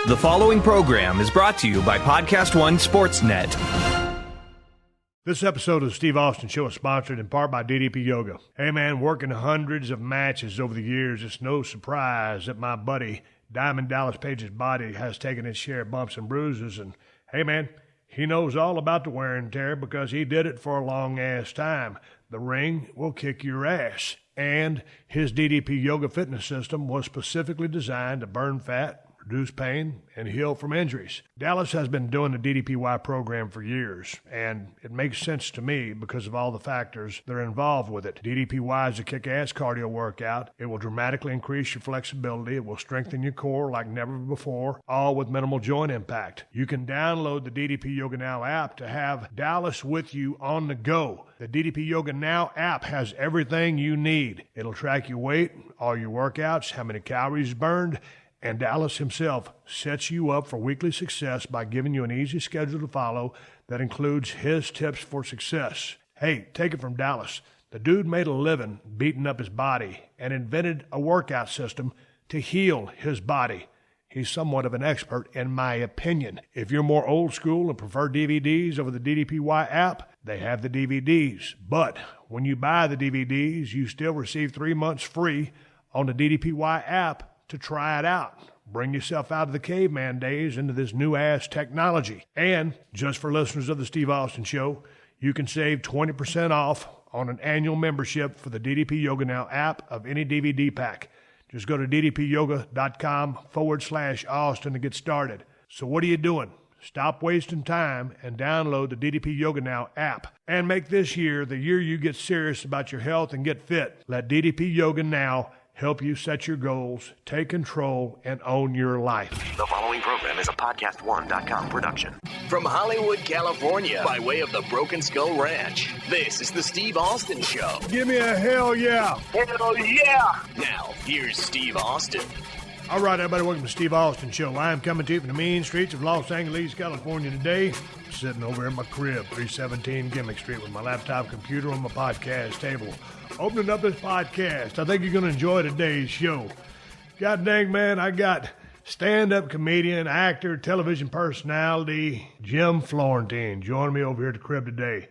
The following program is brought to you by PodcastOne Sportsnet. This episode of the Steve Austin Show is sponsored in part by DDP Yoga. Hey man, working hundreds of matches over the years, it's no surprise that my buddy Diamond Dallas Page's body has taken its share of bumps and bruises. And hey man, he knows all about the wear and tear because he did it for a long ass time. The ring will kick your ass. And his DDP Yoga fitness system was specifically designed to burn fat, reduce pain, and heal from injuries. Dallas has been doing the DDPY program for years, and it makes sense to me because of all the factors that are involved with it. DDPY is a kick-ass cardio workout. It will dramatically increase your flexibility. It will strengthen your core like never before, all with minimal joint impact. You can download the DDP Yoga Now app to have Dallas with you on the go. The DDP Yoga Now app has everything you need. It'll track your weight, all your workouts, how many calories burned, and Dallas himself sets you up for weekly success by giving you an easy schedule to follow that includes his tips for success. Hey, take it from Dallas. The dude made a living beating up his body and invented a workout system to heal his body. He's somewhat of an expert, in my opinion. If you're more old school and prefer DVDs over the DDPY app, they have the DVDs. But when you buy the DVDs, you still receive 3 months free on the DDPY app to try it out. Bring yourself out of the caveman days into this new-ass technology. And just for listeners of the Steve Austin Show, you can save 20% off on an annual membership for the DDP Yoga Now app of any DVD pack. Just go to ddpyoga.com/Austin to get started. So what are you doing? Stop wasting time and download the DDP Yoga Now app. And make this year the year you get serious about your health and get fit. Let DDP Yoga Now help you set your goals, take control, and own your life. The following program is a PodcastOne.com production. From Hollywood, California, by way of the Broken Skull Ranch, this is the Steve Austin Show. Give me a hell yeah. Hell yeah! Now, here's Steve Austin. All right, everybody, welcome to the Steve Austin Show. I am coming to you from the mean streets of Los Angeles, California today. Sitting over in my crib, 317 Gimmick Street, with my laptop computer on my podcast table. Opening up this podcast. I think you're going to enjoy today's show. God dang, man, I got stand-up comedian, actor, television personality, Jim Florentine joining me over here at the crib today.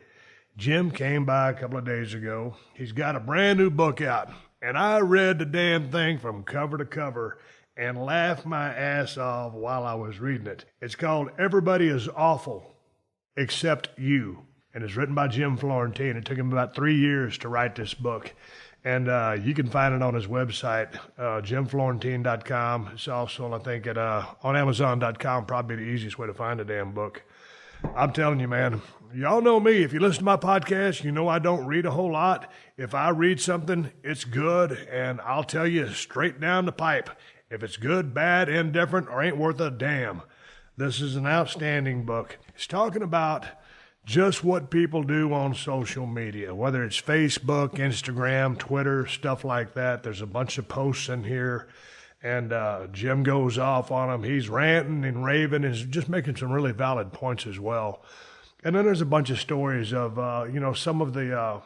Jim came by a couple of days ago. He's got a brand new book out, and I read the damn thing from cover to cover and laughed my ass off while I was reading it. It's called Everybody is Awful Except You. And it's written by Jim Florentine. It took him about 3 years to write this book. And you can find it on his website, jimflorentine.com. It's also, I think, on Amazon.com, probably the easiest way to find the damn book. I'm telling you, man, y'all know me. If you listen to my podcast, you know I don't read a whole lot. If I read something, it's good, and I'll tell you straight down the pipe. If it's good, bad, indifferent, or ain't worth a damn. This is an outstanding book. It's talking about just what people do on social media, whether it's Facebook, Instagram, Twitter, stuff like that. There's a bunch of posts in here, and Jim goes off on them. He's ranting and raving and is just making some really valid points as well. And then there's a bunch of stories of, some of the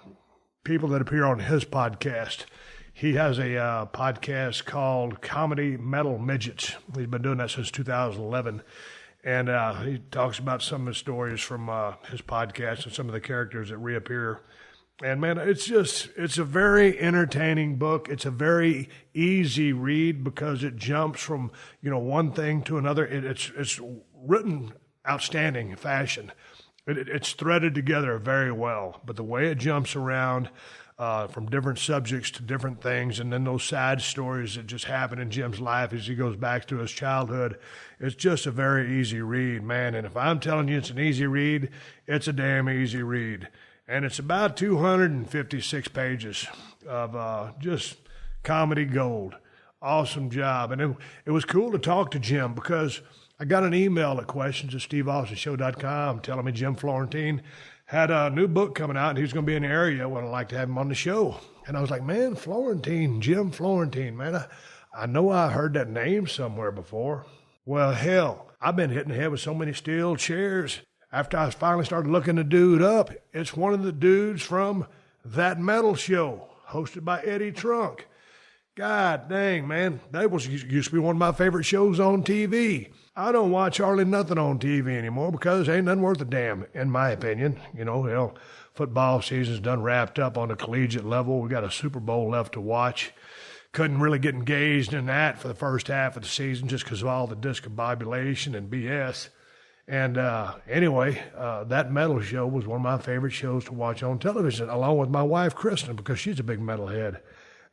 people that appear on his podcast. He has a podcast called Comedy Metal Midgets. He's been doing that since 2011. And he talks about some of the stories from his podcast and some of the characters that reappear. And, man, it's a very entertaining book. It's a very easy read because it jumps from, one thing to another. It's written outstanding fashion. It's threaded together very well. But the way it jumps around from different subjects to different things, and then those side stories that just happen in Jim's life as he goes back to his childhood, it's just a very easy read, man. And if I'm telling you it's an easy read, it's a damn easy read. And it's about 256 pages of just comedy gold. Awesome job. And it was cool to talk to Jim because I got an email at questions@steveaustinshow.com telling me Jim Florentine had a new book coming out, and he was going to be in the area. Well, I'd like to have him on the show. And I was like, man, Florentine, Jim Florentine, man, I know I heard that name somewhere before. Well, hell, I've been hitting the head with so many steel chairs. After I finally started looking the dude up, it's one of the dudes from That Metal Show, hosted by Eddie Trunk. God dang, man, that used to be one of my favorite shows on TV. I don't watch hardly nothing on TV anymore because ain't nothing worth a damn, in my opinion. You know, hell, football season's done wrapped up on the collegiate level. We got a Super Bowl left to watch. Couldn't really get engaged in that for the first half of the season just because of all the discombobulation and BS. And anyway, that metal show was one of my favorite shows to watch on television, along with my wife, Kristen, because she's a big metalhead.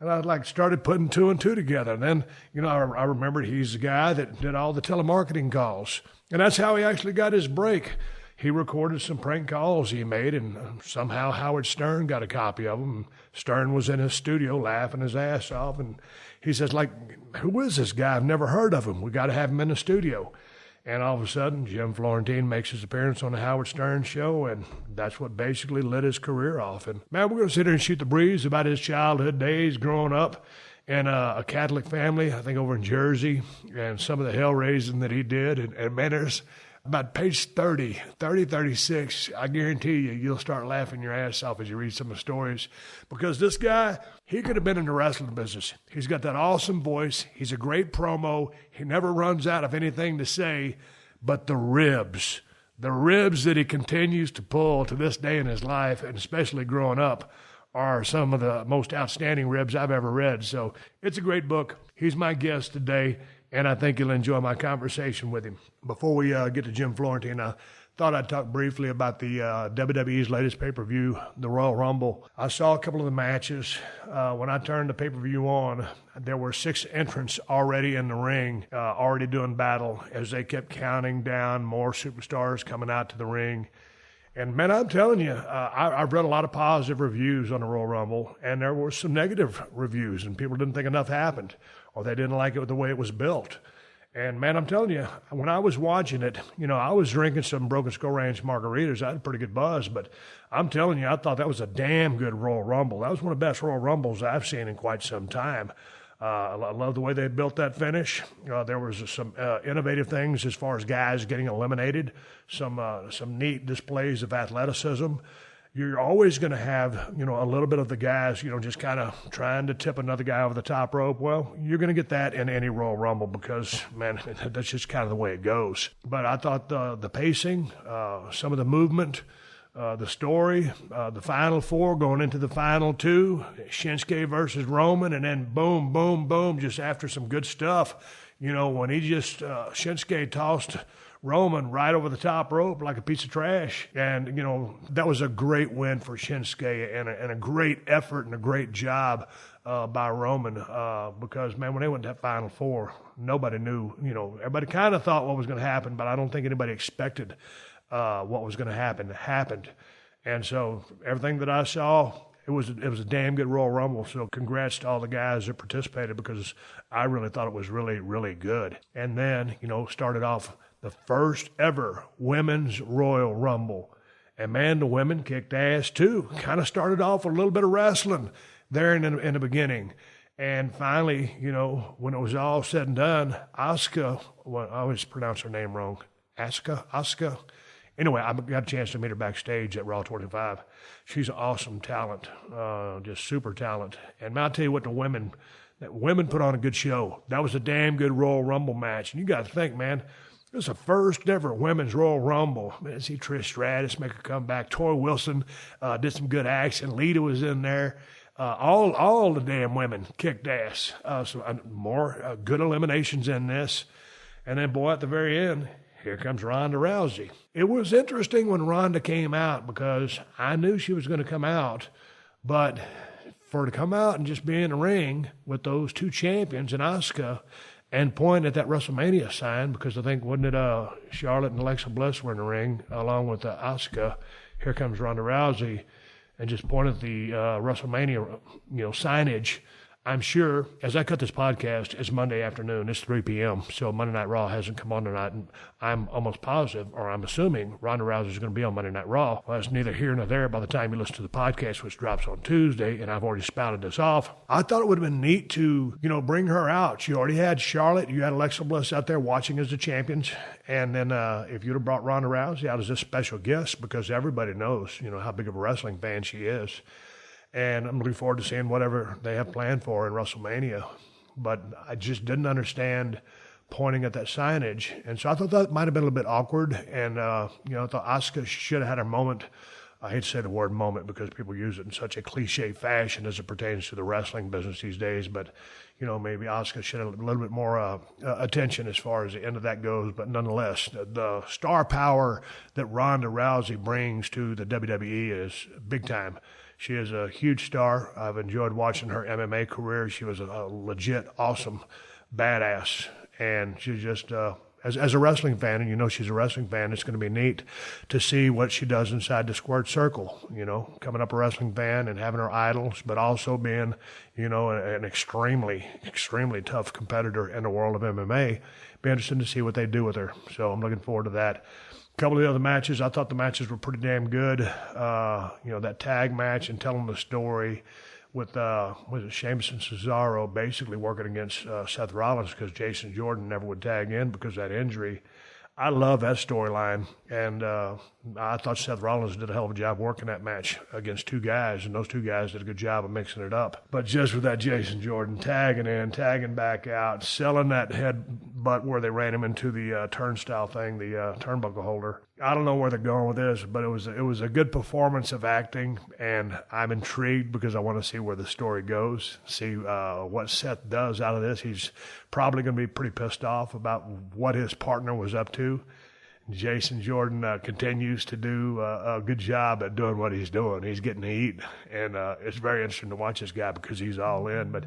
And I started putting two and two together. And then, you know, I remembered he's the guy that did all the telemarketing calls. And that's how he actually got his break. He recorded some prank calls he made, and somehow Howard Stern got a copy of them. Stern was in his studio laughing his ass off, and he says, like, who is this guy? I've never heard of him. We got to have him in the studio. And all of a sudden, Jim Florentine makes his appearance on the Howard Stern show, and that's what basically lit his career off. And, man, we're going to sit here and shoot the breeze about his childhood days growing up in a Catholic family, I think over in Jersey, and some of the hell raising that he did. And man, there's about page 36, I guarantee you'll start laughing your ass off as you read some of the stories. Because this guy, he could have been in the wrestling business. He's got that awesome voice. He's a great promo. He never runs out of anything to say. But the ribs that he continues to pull to this day in his life, and especially growing up, are some of the most outstanding ribs I've ever read. So it's a great book. He's my guest today, and I think you'll enjoy my conversation with him. Before we get to Jim Florentine, I thought I'd talk briefly about the WWE's latest pay-per-view, the Royal Rumble. I saw a couple of the matches. When I turned the pay-per-view on, there were 6 entrants already in the ring, already doing battle, as they kept counting down more superstars coming out to the ring. And, man, I'm telling you, I've read a lot of positive reviews on the Royal Rumble, and there were some negative reviews, and people didn't think enough happened, or they didn't like it the way it was built. And, man, I'm telling you, when I was watching it, you know, I was drinking some Broken Skull Ranch margaritas. I had a pretty good buzz, but I'm telling you, I thought that was a damn good Royal Rumble. That was one of the best Royal Rumbles I've seen in quite some time. I love the way they built that finish. There was some innovative things as far as guys getting eliminated, some neat displays of athleticism. You're always going to have, you know, a little bit of the guys, you know, just kind of trying to tip another guy over the top rope. Well, you're going to get that in any Royal Rumble because, man, that's just kind of the way it goes. But I thought the pacing, some of the movement, the story, the final 4 going into the final 2, Shinsuke versus Roman, and then boom, boom, boom, just after some good stuff. You know, when he just, Shinsuke tossed Roman right over the top rope like a piece of trash. And, you know, that was a great win for Shinsuke and a great effort and a great job by Roman because, man, when they went to that final 4, nobody knew, you know, everybody kind of thought what was going to happen, but I don't think anybody expected what was going to happen happened. And so everything that I saw, it was a damn good Royal Rumble. So congrats to all the guys that participated because I really thought it was really, really good. And then, you know, started off the first ever women's Royal Rumble. And, man, the women kicked ass, too. Kind of started off with a little bit of wrestling there in the beginning. And finally, you know, when it was all said and done, Asuka, well, I always pronounce her name wrong, Asuka. Anyway, I got a chance to meet her backstage at Raw 25. She's an awesome talent, just super talent. And I'll tell you what, the women put on a good show. That was a damn good Royal Rumble match. And you got to think, man, it was the first ever women's Royal Rumble. Man, see Trish Stratus make a comeback. Tori Wilson did some good action. Lita was in there. All the damn women kicked ass. So more good eliminations in this. And then, boy, at the very end, here comes Ronda Rousey. It was interesting when Ronda came out because I knew she was going to come out, but for her to come out and just be in the ring with those 2 champions and Asuka and point at that WrestleMania sign, because I think, wasn't it Charlotte and Alexa Bliss were in the ring along with Asuka. Here comes Ronda Rousey, and just point at the WrestleMania, you know, signage. I'm sure, as I cut this podcast, it's Monday afternoon, it's 3 p.m., so Monday Night Raw hasn't come on tonight, and I'm almost positive, or I'm assuming, Ronda Rousey is going to be on Monday Night Raw. Well, it's neither here nor there by the time you listen to the podcast, which drops on Tuesday, and I've already spouted this off. I thought it would have been neat to, you know, bring her out. You already had Charlotte, you had Alexa Bliss out there watching as the champions, and then if you'd have brought Ronda Rousey out as a special guest, because everybody knows, you know, how big of a wrestling fan she is. And I'm looking forward to seeing whatever they have planned for in WrestleMania. But I just didn't understand pointing at that signage. And so I thought that might have been a little bit awkward. And, I thought Asuka should have had her moment. I hate to say the word moment because people use it in such a cliche fashion as it pertains to the wrestling business these days. But, maybe Asuka should have a little bit more attention as far as the end of that goes. But nonetheless, the star power that Ronda Rousey brings to the WWE is big time. She is a huge star. I've enjoyed watching her MMA career. She was a legit, awesome badass. And she's just... As a wrestling fan, and she's a wrestling fan, it's going to be neat to see what she does inside the squared circle, coming up a wrestling fan and having her idols, but also being, an extremely, extremely tough competitor in the world of MMA. Be interesting to see what they do with her. So I'm looking forward to that. A couple of the other matches, I thought the matches were pretty damn good. That tag match and telling the story with Sheamus and Cesaro basically working against Seth Rollins because Jason Jordan never would tag in because of that injury. I love that storyline, and I thought Seth Rollins did a hell of a job working that match against two guys, and those two guys did a good job of mixing it up. But just with that Jason Jordan tagging in, tagging back out, selling that headbutt where they ran him into the turnstile thing, the turnbuckle holder. I don't know where they're going with this, but it was a good performance of acting, and I'm intrigued because I want to see where the story goes, see what Seth does out of this. He's probably going to be pretty pissed off about what his partner was up to. Jason Jordan continues to do a good job at doing what he's doing. He's getting to eat, and it's very interesting to watch this guy because he's all in. But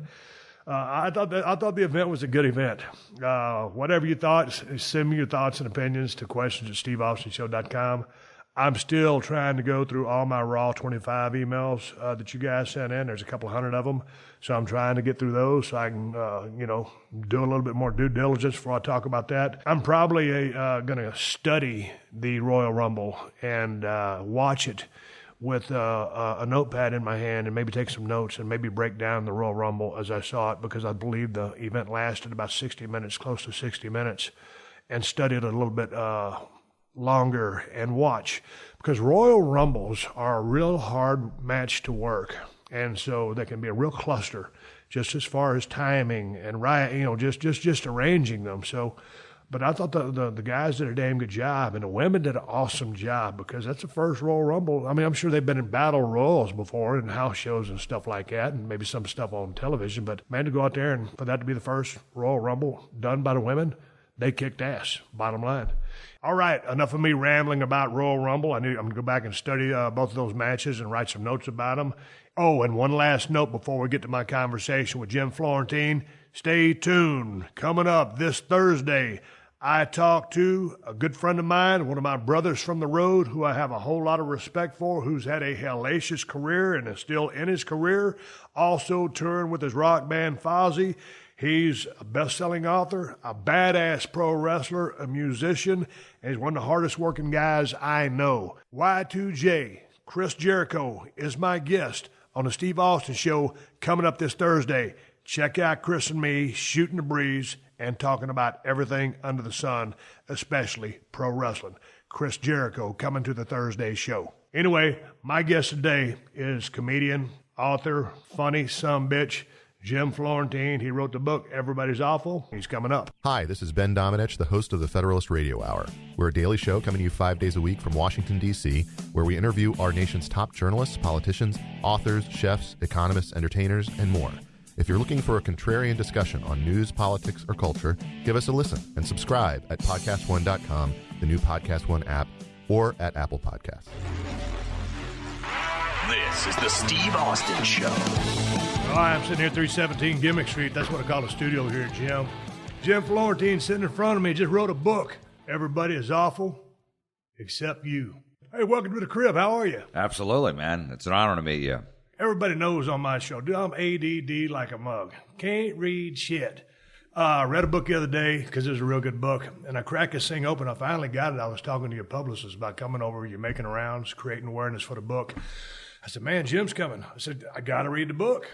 I thought the event was a good event. Whatever you thought, send me your thoughts and opinions to questions@steveaustonshow.com. I'm still trying to go through all my Raw 25 emails that you guys sent in. There's a couple hundred of them. So I'm trying to get through those so I can, do a little bit more due diligence before I talk about that. I'm probably going to study the Royal Rumble and watch it with a notepad in my hand and maybe take some notes and maybe break down the Royal Rumble as I saw it because I believe the event lasted about 60 minutes, close to 60 minutes, and study it a little bit longer and watch because Royal Rumbles are a real hard match to work, and so they can be a real cluster just as far as timing and just arranging them. So, but I thought the guys did a damn good job, and the women did an awesome job because that's the first Royal Rumble. I mean, I'm sure they've been in battle royals before and house shows and stuff like that, and maybe some stuff on television. But man, to go out there and for that to be the first Royal Rumble done by the women, they kicked ass, bottom line. All right, enough of me rambling about Royal Rumble. I'm going to go back and study both of those matches and write some notes about them. Oh, and one last note before we get to my conversation with Jim Florentine. Stay tuned. Coming up this Thursday, I talked to a good friend of mine, one of my brothers from the road who I have a whole lot of respect for, who's had a hellacious career and is still in his career, also touring with his rock band Fozzy. He's a best-selling author, a badass pro wrestler, a musician, and he's one of the hardest-working guys I know. Y2J, Chris Jericho, is my guest on the Steve Austin Show coming up this Thursday. Check out Chris and me shooting the breeze and talking about everything under the sun, especially pro wrestling. Chris Jericho coming to the Thursday show. Anyway, my guest today is comedian, author, funny sumbitch, Jim Florentine. He wrote the book, Everybody's Awful. He's coming up. Hi, this is Ben Domenech, the host of the Federalist Radio Hour. We're a daily show coming to you 5 days a week from Washington, D.C., where we interview our nation's top journalists, politicians, authors, chefs, economists, entertainers, and more. If you're looking for a contrarian discussion on news, politics, or culture, give us a listen and subscribe at PodcastOne.com, the new Podcast One app, or at Apple Podcasts. This is the Steve Austin Show. All right, I'm sitting here at 317 Gimmick Street. That's what I call the studio here, Jim. Jim Florentine sitting in front of me just wrote a book. Everybody is awful except you. Hey, welcome to the crib. How are you? Absolutely, man. It's an honor to meet you. Everybody knows on my show, dude, I'm ADD like a mug. Can't read shit. I read a book the other day because it was a real good book, and I cracked this thing open. I finally got it. I was talking to your publicist about coming over. You're making rounds, creating awareness for the book. I said, man, Jim's coming. I said, I got to read the book.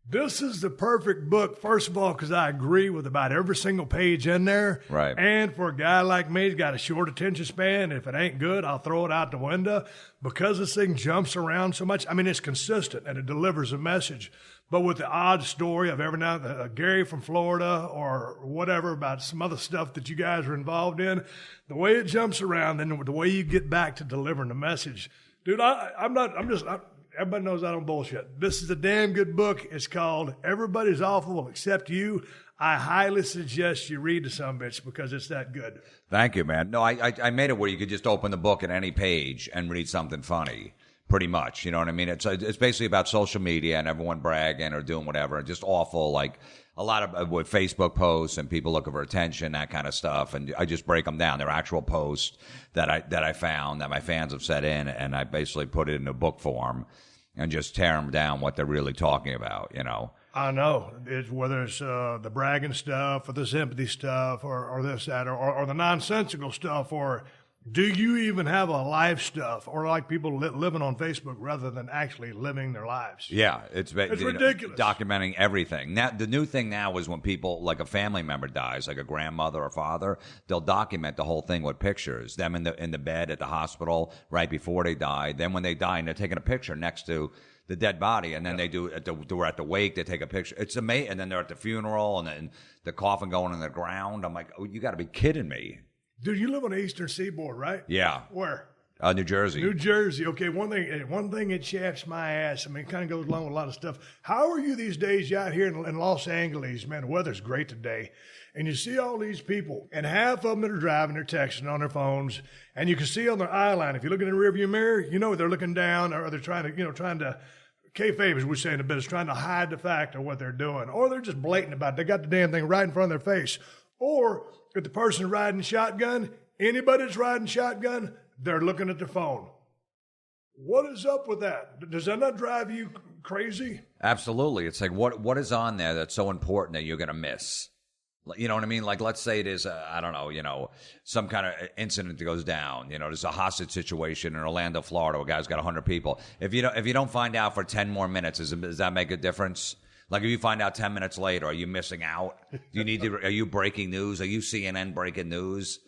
This is the perfect book, first of all, because I agree with about every single page in there. Right. And for a guy like me, he's got a short attention span. If it ain't good, I'll throw it out the window. Because this thing jumps around so much, I mean, it's consistent and it delivers a message. but with the odd story of every now and then, Gary from Florida or whatever about some other stuff that you guys are involved in, the way it jumps around and the way you get back to delivering the message. Dude, everybody knows I don't bullshit. This is a damn good book. It's called Everybody's Awful Except You. I highly suggest you read the sumbitch because it's that good. Thank you, man. No, I made it where you could just open the book at any page and read something funny, pretty much. You know what I mean? It's basically about social media and everyone bragging or doing whatever. Just awful, like a lot of with Facebook posts and people looking for attention, that kind of stuff. And I just break them down. They're actual posts that I found that my fans have sent in, and I basically put it in a book form and just tear them down what they're really talking about, you know. I know. Whether it's the bragging stuff or the sympathy stuff or this, that, or the nonsensical stuff, or do you even have a life stuff, or like people living on Facebook rather than actually living their lives? Yeah, it's ridiculous. Documenting everything. Now, the new thing now is when people, like a family member dies, like a grandmother or father, they'll document the whole thing with pictures. Them in the bed at the hospital right before they die. Then when they die, and they're taking a picture next to the dead body, and then we're at the wake, they take a picture. It's amazing. And then they're at the funeral, and then the coffin going in the ground. I'm like, oh, you got to be kidding me. Dude, you live on the Eastern Seaboard, right? Yeah. Where? New Jersey. New Jersey. Okay, one thing that chaps my ass, I mean, it kind of goes along with a lot of stuff. How are you these days out here in Los Angeles? Man, the weather's great today. And you see all these people, and half of them that are driving, they're texting on their phones, and you can see on their eye line, if you look in the rearview mirror, you know they're looking down, or they're trying to kayfabe, as we say in the business, trying to hide the fact of what they're doing. Or they're just blatant about it. They got the damn thing right in front of their face. Or if the person riding shotgun, anybody that's riding shotgun, they're looking at their phone. What is up with that? Does that not drive you crazy? Absolutely. It's like, what is on there that's so important that you're going to miss? You know what I mean? Like, let's say it is, I don't know, you know, some kind of incident that goes down. You know, there's a hostage situation in Orlando, Florida, where a guy's got 100 people. If you don't find out for 10 more minutes, does that make a difference? Like, if you find out 10 minutes later, are you missing out? Are you breaking news? Are you CNN breaking news?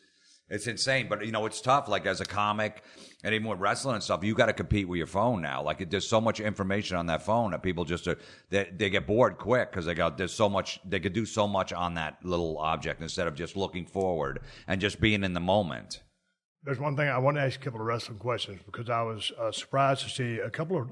It's insane, but, you know, it's tough. Like, as a comic and even with wrestling and stuff, you got to compete with your phone now. Like, there's so much information on that phone that people just they get bored quick because there's so much, they could do so much on that little object instead of just looking forward and just being in the moment. There's one thing I want to ask you a couple of wrestling questions because I was surprised to see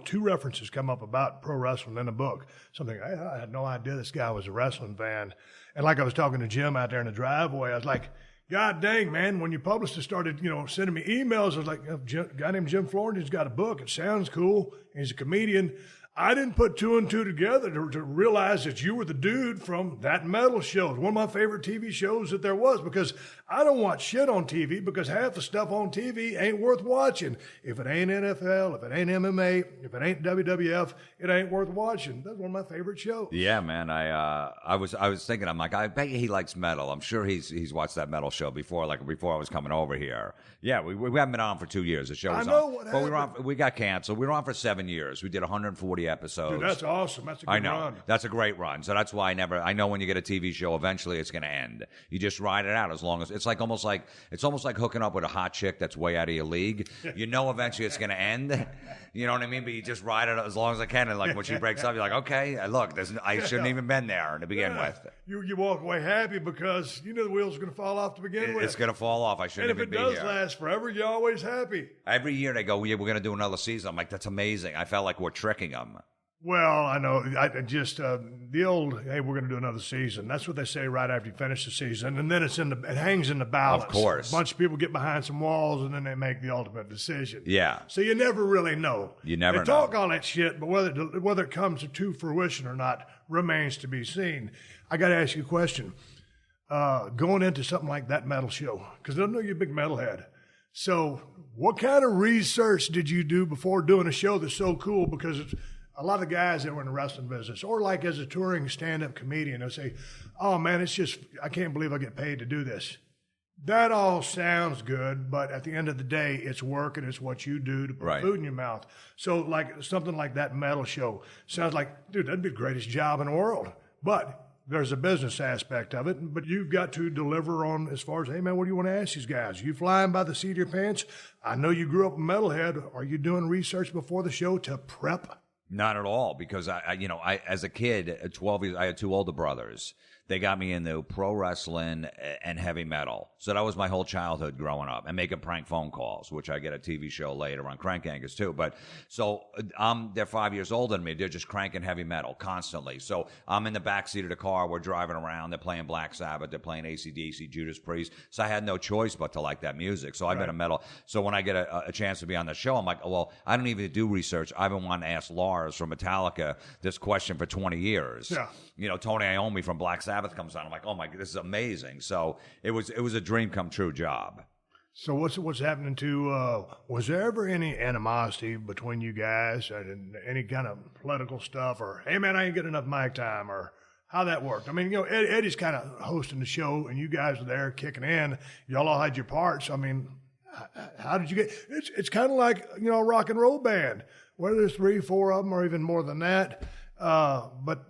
two references come up about pro wrestling in the book. Something I had no idea this guy was a wrestling fan. And like I was talking to Jim out there in the driveway, I was like, God dang, man, when your publicist started, sending me emails, I was like, a guy named Jim Florentine's got a book. It sounds cool. He's a comedian. I didn't put two and two together to realize that you were the dude from That Metal Show. It's one of my favorite TV shows that there was because I don't watch shit on TV because half the stuff on TV ain't worth watching. If it ain't NFL, if it ain't MMA, if it ain't WWF, it ain't worth watching. That's one of my favorite shows. Yeah, man. I was thinking, I'm like, I bet he likes metal. I'm sure he's watched That Metal Show before I was coming over here. Yeah, we haven't been on for 2 years. The show was I know on. what but happened. we got canceled. We were on for 7 years. We did 140 episodes. Dude, that's awesome. That's a good I know. run. That's a great run. So that's why I know when you get a TV show, eventually it's going to end. You just ride it out as long as it's almost like hooking up with a hot chick that's way out of your league. You know eventually it's going to end. You know what I mean? But you just ride it as long as I can. And like when she breaks up, you're like, okay, look, I shouldn't even been there to begin with. You walk away happy because you know the wheels are going to fall off to begin with. It's going to fall off. I shouldn't even be here. And if it does last forever, you're always happy. Every year they go, we're going to do another season. I'm like, that's amazing. I felt like we're tricking them. Well, I know. I just the old, hey, we're going to do another season. That's what they say right after you finish the season, and then it hangs in the balance. Of course, a bunch of people get behind some walls, and then they make the ultimate decision. Yeah. So you never really know. You never know. They talk all that shit, but whether it comes to fruition or not remains to be seen. I got to ask you a question. Going into something like That Metal Show, because I know you're a big metalhead. So, what kind of research did you do before doing a show that's so cool? Because it's a lot of guys that were in the wrestling business, or like as a touring stand-up comedian, they'll say, oh, man, it's just, I can't believe I get paid to do this. That all sounds good, but at the end of the day, it's work and it's what you do to put food in your mouth. So like something like That Metal Show sounds like, dude, that'd be the greatest job in the world. But there's a business aspect of it, but you've got to deliver on as far as, hey, man, what do you want to ask these guys? You flying by the seat of your pants? I know you grew up a metalhead. Are you doing research before the show to prep? Not at all, because I as a kid at 12 years, I had two older brothers. They got me into pro wrestling and heavy metal. So that was my whole childhood growing up, and making prank phone calls, which I get a TV show later on Crank Yankers too. But so they're 5 years older than me. They're just cranking heavy metal constantly. So I'm in the backseat of the car. We're driving around. They're playing Black Sabbath. They're playing AC/DC, Judas Priest. So I had no choice but to like that music. So I've been a metal. So when I get a chance to be on the show, I'm like, well, I don't even do research. I've been wanting to ask Lars from Metallica this question for 20 years. Yeah. You know, Tony Iommi from Black Sabbath comes on. I'm like, oh my God, this is amazing. So it was a dream come true job. So what's happening to? Was there ever any animosity between you guys, any kind of political stuff, or hey man, I ain't getting enough mic time, or how that worked? I mean, you know, Eddie's kind of hosting the show, and you guys are there kicking in. Y'all all had your parts. I mean, how did you get? It's kind of like, you know, a rock and roll band, whether there's 3, 4 of them, or even more than that. But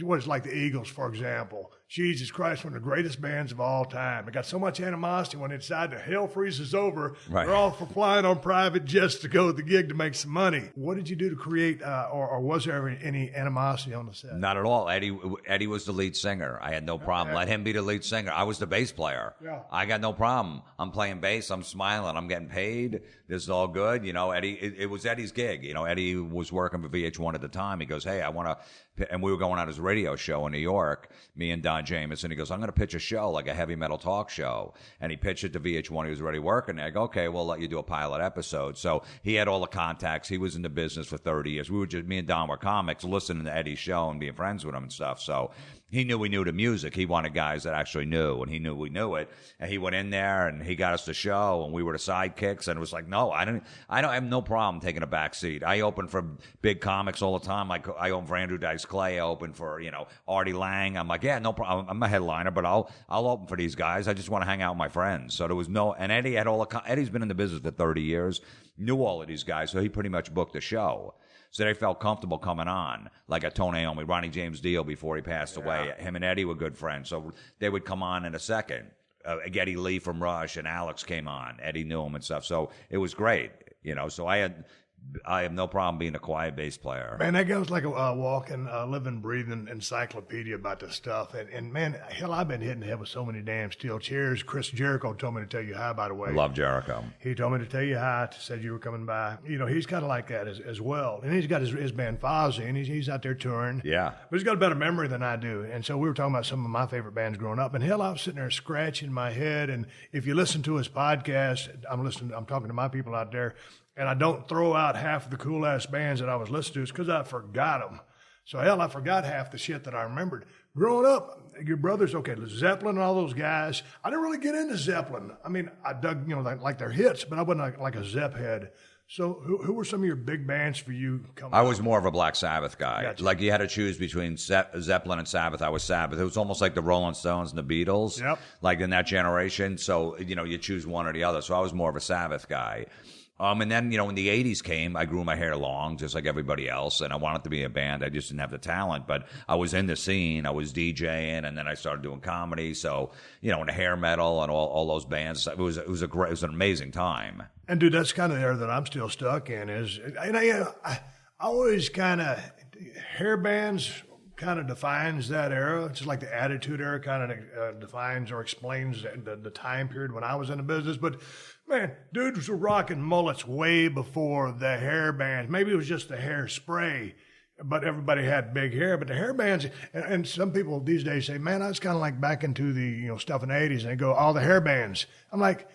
what it's like the Eagles, for example. Jesus Christ, one of the greatest bands of all time. It got so much animosity when they decide the hell freezes over. Right. They're all for flying on private jets to go to the gig to make some money. What did you do to create, or was there any animosity on the set? Not at all. Eddie was the lead singer. I had no problem. Let him be the lead singer. I was the bass player. Yeah. I got no problem. I'm playing bass. I'm smiling. I'm getting paid. This is all good. You know, Eddie, it was Eddie's gig. You know, Eddie was working for VH1 at the time. He goes, hey, I want to, and we were going on his radio show in New York, me and Don Jameson. He goes, I'm going to pitch a show, like a heavy metal talk show. And he pitched it to VH1. He was already working there. I go, okay, we'll let you do a pilot episode. So he had all the contacts. He was in the business for 30 years. Me and Don were comics, listening to Eddie's show and being friends with him and stuff. So he knew we knew the music. He wanted guys that actually knew, and he knew we knew it. And he went in there, and he got us the show, and we were the sidekicks. And it was like, no, I have no problem taking a back seat. I open for big comics all the time. Like I open for Andrew Dice Clay. I open for, you know, Artie Lang. I'm like, yeah, no problem. I'm a headliner, but I'll open for these guys. I just want to hang out with my friends. So there was no, and Eddie had Eddie's been in the business for 30 years, knew all of these guys, so he pretty much booked the show. So they felt comfortable coming on, like a Tony Iommi, Ronnie James Dio before he passed away. Him and Eddie were good friends, so they would come on in a second. Geddy Lee from Rush and Alex came on. Eddie knew him and stuff, so it was great, you know. So I have no problem being a quiet bass player. Man, that guy was like a walking, living, breathing encyclopedia about this stuff. And man, hell, I've been hitting the head with so many damn steel chairs. Chris Jericho told me to tell you hi, by the way. I love Jericho. He told me to tell you hi, said you were coming by. You know, he's kind of like that as well. And he's got his band Fozzy, and he's out there touring. Yeah. But he's got a better memory than I do. And so we were talking about some of my favorite bands growing up. And hell, I was sitting there scratching my head. And if you listen to his podcast, I'm talking to my people out there, and I don't throw out half of the cool-ass bands that I was listening to. It's because I forgot them. So, hell, I forgot half the shit that I remembered. Growing up, your brothers, okay, Zeppelin and all those guys, I didn't really get into Zeppelin. I mean, I dug, you know, like their hits, but I wasn't like a Zepp head. So who were some of your big bands for you coming I was more of a Black Sabbath guy. Gotcha. Like, you had to choose between Zeppelin and Sabbath. I was Sabbath. It was almost like the Rolling Stones and the Beatles. Yep. Like in that generation. So, you know, you choose one or the other. So I was more of a Sabbath guy. And then, you know, when the 80s came, I grew my hair long, just like everybody else, and I wanted to be a band. I just didn't have the talent, but I was in the scene. I was DJing, and then I started doing comedy. So, you know, and the hair metal and all those bands, it was an amazing time. And, dude, that's kind of the era that I'm still stuck in is, and I always kind of, hair bands kind of defines that era. It's just like the Attitude Era kind of defines or explains the time period when I was in the business. But, man, dudes were rocking mullets way before the hair bands. Maybe it was just the hairspray, but everybody had big hair. But the hair bands, and some people these days say, man, I was kind of like back into the, you know, stuff in the 80s, and they go, all the hair bands. I'm like,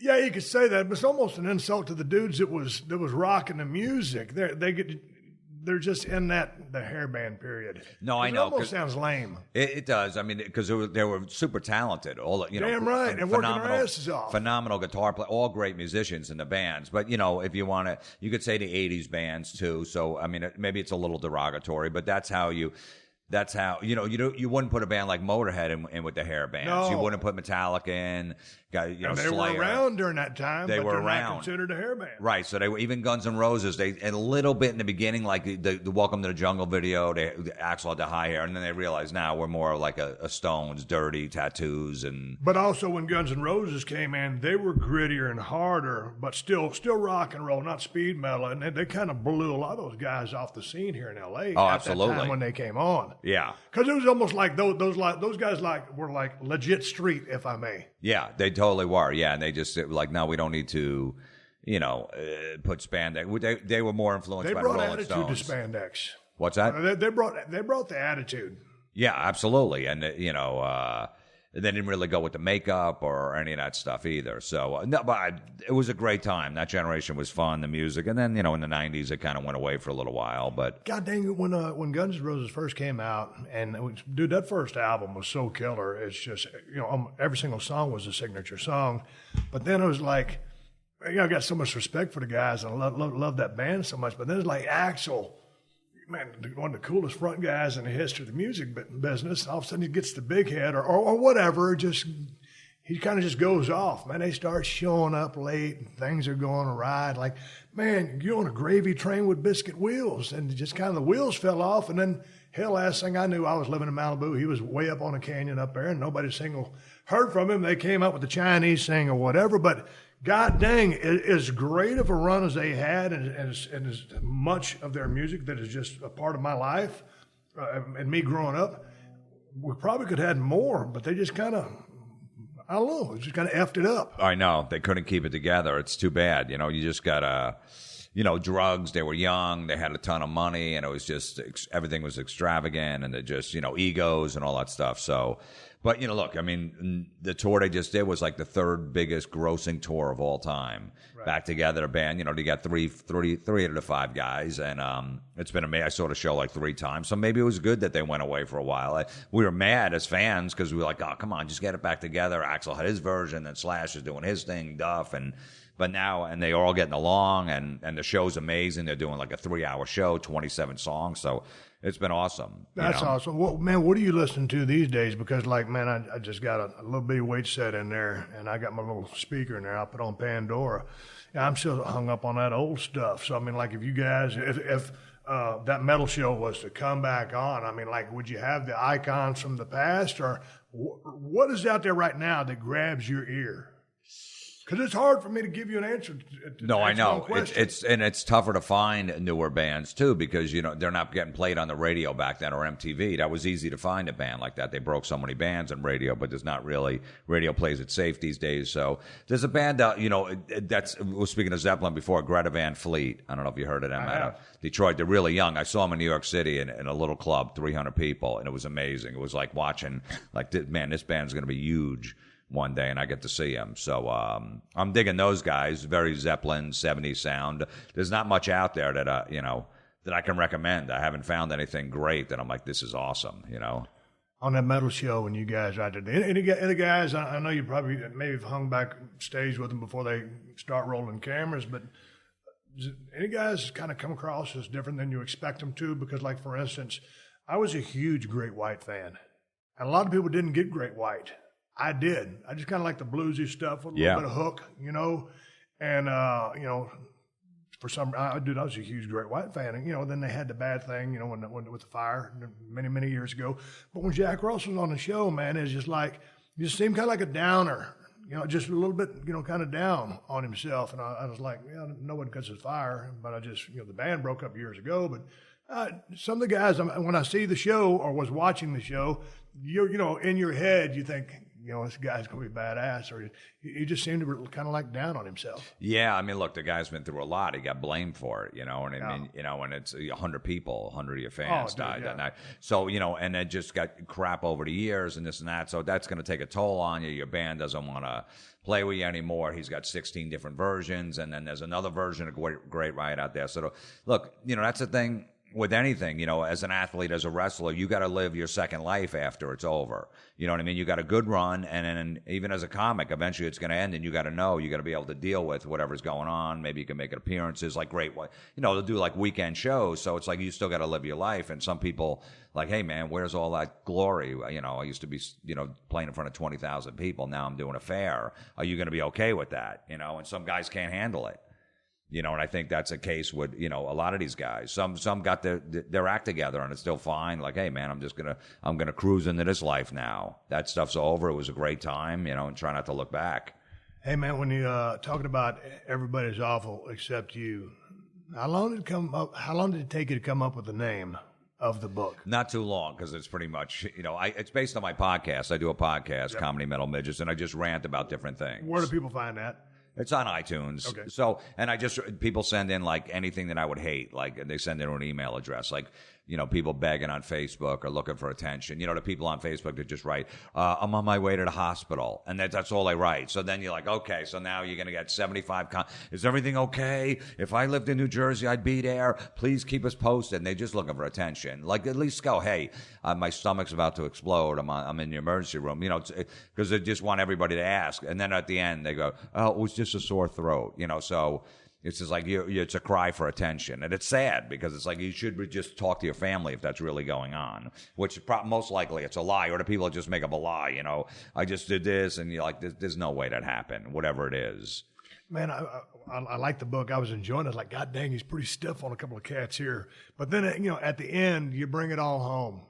yeah, you could say that, but it's almost an insult to the dudes that was rocking the music. They're just in the hairband period. No, I know. It almost sounds lame. It does. I mean, because they were super talented. All, you know, damn right, and working their asses off. Phenomenal guitar players, all great musicians in the bands. But, you know, if you want to, you could say the 80s bands too. So, I mean, maybe it's a little derogatory, but that's how That's how, you wouldn't put a band like Motorhead in with the hair bands. No. You wouldn't put Metallica in. And they Slayer. were around during that time, They but were they're around. not considered a hair band. Right, so they were, even Guns N' Roses, they a little bit in the beginning, like the Welcome to the Jungle video, Axl had the high hair, and then they realized now we're more like a Stones, dirty tattoos. But also when Guns N' Roses came in, they were grittier and harder, but still rock and roll, not speed metal, and they kind of blew a lot of those guys off the scene here in L.A. Oh, at absolutely. that time when they came on. Yeah. Because it was almost like those guys were like legit street, if I may. Yeah, they totally were. Yeah, and they just like, no, we don't need to, put spandex. They were more influenced by the Rolling Stones. They brought attitude to spandex. What's that? They brought the attitude. Yeah, absolutely, and they didn't really go with the makeup or any of that stuff either. So, no, but it was a great time. That generation was fun, the music, and then in the '90s it kind of went away for a little while. But God dang it, when Guns N' Roses first came out, and dude, that first album was so killer. It's just every single song was a signature song, but then it was like, I got so much respect for the guys, and I love that band so much. But then it's like Axl. Man, one of the coolest front guys in the history of the music business. All of a sudden he gets the big head or whatever. He kind of just goes off. Man, they start showing up late and things are going awry. Like, man, you're on a gravy train with biscuit wheels. And just kind of the wheels fell off. And then, hell, last thing I knew, I was living in Malibu. He was way up on a canyon up there and nobody heard from him. They came up with the Chinese thing or whatever. But God dang, as great of a run as they had and as much of their music that is just a part of my life and me growing up, we probably could have had more, but they just kind of, I don't know, just kind of effed it up. I know. They couldn't keep it together. It's too bad. You just got to, drugs. They were young. They had a ton of money, and it was just, everything was extravagant, and it just, egos and all that stuff. So, but, look, I mean, the tour they just did was like the third biggest grossing tour of all time. Right. Back together, a band, they got three out of the five guys, and it's been amazing. I saw the show like 3 times, so maybe it was good that they went away for a while. We were mad as fans because we were like, oh, come on, just get it back together. Axl had his version, and Slash is doing his thing, Duff, but now, and they're all getting along, and the show's amazing. They're doing like a 3-hour show, 27 songs, so it's been awesome. That's awesome. Well, man, what are you listening to these days? Because, like, man, I just got a little bitty weight set in there, and I got my little speaker in there. I put on Pandora. I'm still hung up on that old stuff. So, I mean, like, if you guys, if that metal show was to come back on, I mean, like, would you have the icons from the past, or what is out there right now that grabs your ear? Because it's hard for me to give you an answer. No, I know. It's tougher to find newer bands too, because they're not getting played on the radio back then or MTV. That was easy to find a band like that. They broke so many bands on radio, but there's not really radio plays it safe these days. So there's a band out. We were speaking of Zeppelin before, Greta Van Fleet. I don't know if you heard of them out of Detroit. They're really young. I saw them in New York City in a little club, 300 people, and it was amazing. It was like watching, like, man, this band's going to be huge one day, and I get to see him. So I'm digging those guys. Very Zeppelin 70s sound. There's not much out there that that I can recommend. I haven't found anything great that I'm like, this is awesome. On that metal show, when you guys out there, any guys, I know you probably maybe have hung backstage with them before they start rolling cameras, but any guys kind of come across as different than you expect them to? Because, like, for instance, I was a huge Great White fan, and a lot of people didn't get Great White. I did. I just kind of like the bluesy stuff with a little bit of hook, and, for some, I was a huge Great White fan. And, then they had the bad thing, when with the fire many, many years ago. But when Jack Ross was on the show, man, it's just like, he just seemed kind of like a downer, just a little bit, kind of down on himself. And I was like, no one cuts his fire. But I just, the band broke up years ago. But some of the guys, when I see the show or was watching the show, you're, in your head, you think, this guy's going to be badass, or he just seemed to be kind of like down on himself. Yeah, I mean, look, the guy's been through a lot. He got blamed for it, and I mean, and it's 100 people, 100 of your fans died that night. So, and it just got crap over the years and this and that. So that's going to take a toll on you. Your band doesn't want to play with you anymore. He's got 16 different versions, and then there's another version of Great Riot out there. So, look, that's the thing. with anything, you know, as an athlete, as a wrestler, you got to live your second life after it's over. You know what I mean? You got a good run, and then even as a comic, eventually it's going to end, and you got to know, you got to be able to deal with whatever's going on. Maybe you can make appearances, like great, you know, they'll do like weekend shows, so it's like you still got to live your life. And some people like, hey man, where's all that glory? You know, I used to be, you know, playing in front of 20,000 people. Now I'm doing a fair. Are you going to be okay with that? You know, and some guys can't handle it. You know, and I think that's a case with, you know, a lot of these guys. Some got their act together and it's still fine. Like, hey, man, I'm gonna cruise into this life now. That stuff's over. It was a great time, you know, and try not to look back. Hey, man, when you talking about everybody's awful except you, how long did it take you to come up with the name of the book? Not too long, because it's pretty much, you know, it's based on my podcast. I do a podcast, yep. Comedy Metal Midgets, and I just rant about different things. Where do people find that? It's on iTunes. Okay. So, and people send in like anything that I would hate. Like they send in an email address. Like, you know, people begging on Facebook or looking for attention. You know, the people on Facebook that just write, I'm on my way to the hospital. And that's all they write. So then you're like, okay, so now you're going to get 75. Is everything okay? If I lived in New Jersey, I'd be there. Please keep us posted. And they're just looking for attention. Like, at least go, hey, my stomach's about to explode. I'm in the emergency room. You know, because they just want everybody to ask. And then at the end, they go, oh, it was just a sore throat. You know, so it's just like it's a cry for attention. And it's sad, because it's like you should just talk to your family if that's really going on, which most likely it's a lie, or the people just make up a lie. You know, I just did this, and you're like, there's no way that happened, whatever it is. Man, I like the book. I was enjoying it. Like, God dang, he's pretty stiff on a couple of cats here. But then, you know, at the end, you bring it all home.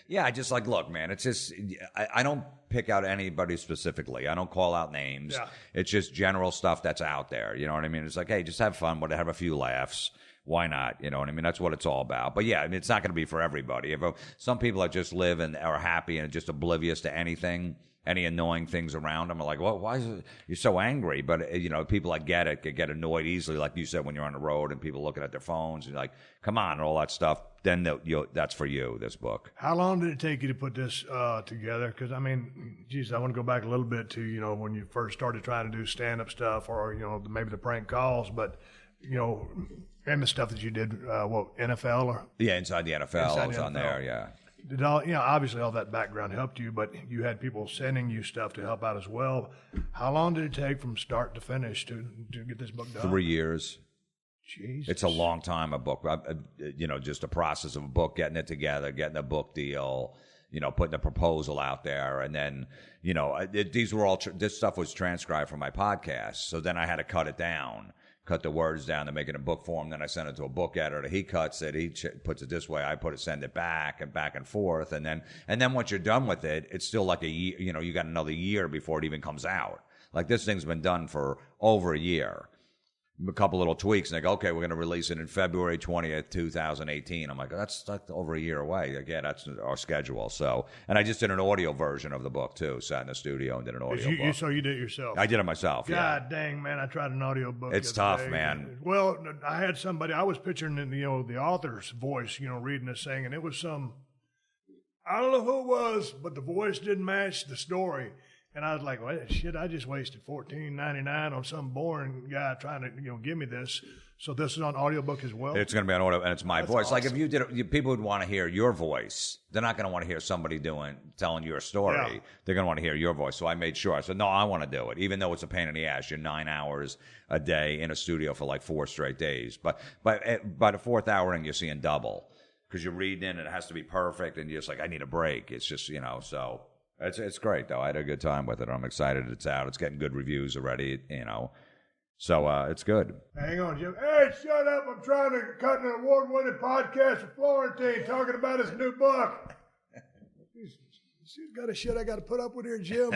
Yeah, I just like, look, man, it's just, I don't pick out anybody specifically. I don't call out names. Yeah. It's just general stuff that's out there. You know what I mean? It's like, hey, just have fun, have a few laughs. Why not? You know what I mean? That's what it's all about. But yeah, I mean, it's not going to be for everybody. Some people that just live and are happy and just oblivious to anything, any annoying things around them, are like, well, why is it you're so angry? But, you know, people that get it get annoyed easily, like you said, when you're on the road and people looking at their phones and you're like, come on, and all that stuff. Then that's for you, this book. How long did it take you to put this together? Because, I mean, geez, I want to go back a little bit to, you know, when you first started trying to do stand-up stuff, or, you know, maybe the prank calls, but, you know, and the stuff that you did, NFL? Or? Yeah, Inside the NFL. I was on there, yeah. Did all, you know, obviously all that background helped you, but you had people sending you stuff to help out as well. How long did it take from start to finish to get this book done? 3 years. Jesus. It's a long time, a book. You know, just the process of a book, getting it together, getting a book deal, you know, putting a proposal out there. And then, you know, this stuff was transcribed from my podcast. So then I had to cut it down, cut the words down to make it in book form. Then I sent it to a book editor. He cuts it. He puts it this way. I send it back and forth. And then once you're done with it, it's still like a year. You know, you got another year before it even comes out. Like, this thing's been done for over a year. A couple little tweaks, and they go, okay, we're going to release it in February 20th, 2018. I'm like, that's like over a year away. Again, that's our schedule. So, and I just did an audio version of the book too. Sat in the studio and did an audio book. So you did it yourself? I did it myself. God dang, man! I tried an audio book. It's tough, man. Well, I had somebody. I was picturing, you know, the author's voice, you know, reading this thing, and it was some. I don't know who it was, but the voice didn't match the story. And I was like, well, shit, I just wasted $14.99 on some boring guy trying to, you know, give me this. So this is on audiobook as well? It's going to be on audio, and it's my voice. Awesome. Like, if you did it, people would want to hear your voice. They're not going to want to hear somebody telling your story. Yeah. They're going to want to hear your voice. So I made sure. I said, no, I want to do it. Even though it's a pain in the ass. You're 9 hours a day in a studio for like 4 straight days. But by the 4th hour in, you're seeing double. Because you're reading and it has to be perfect, and you're just like, I need a break. It's just, you know, so... It's great, though. I had a good time with it. I'm excited it's out. It's getting good reviews already, you know. So it's good. Hang on, Jim. Hey, shut up. I'm trying to cut an award-winning podcast with Florentine talking about his new book. She's got a shit I got to put up with here, Jim.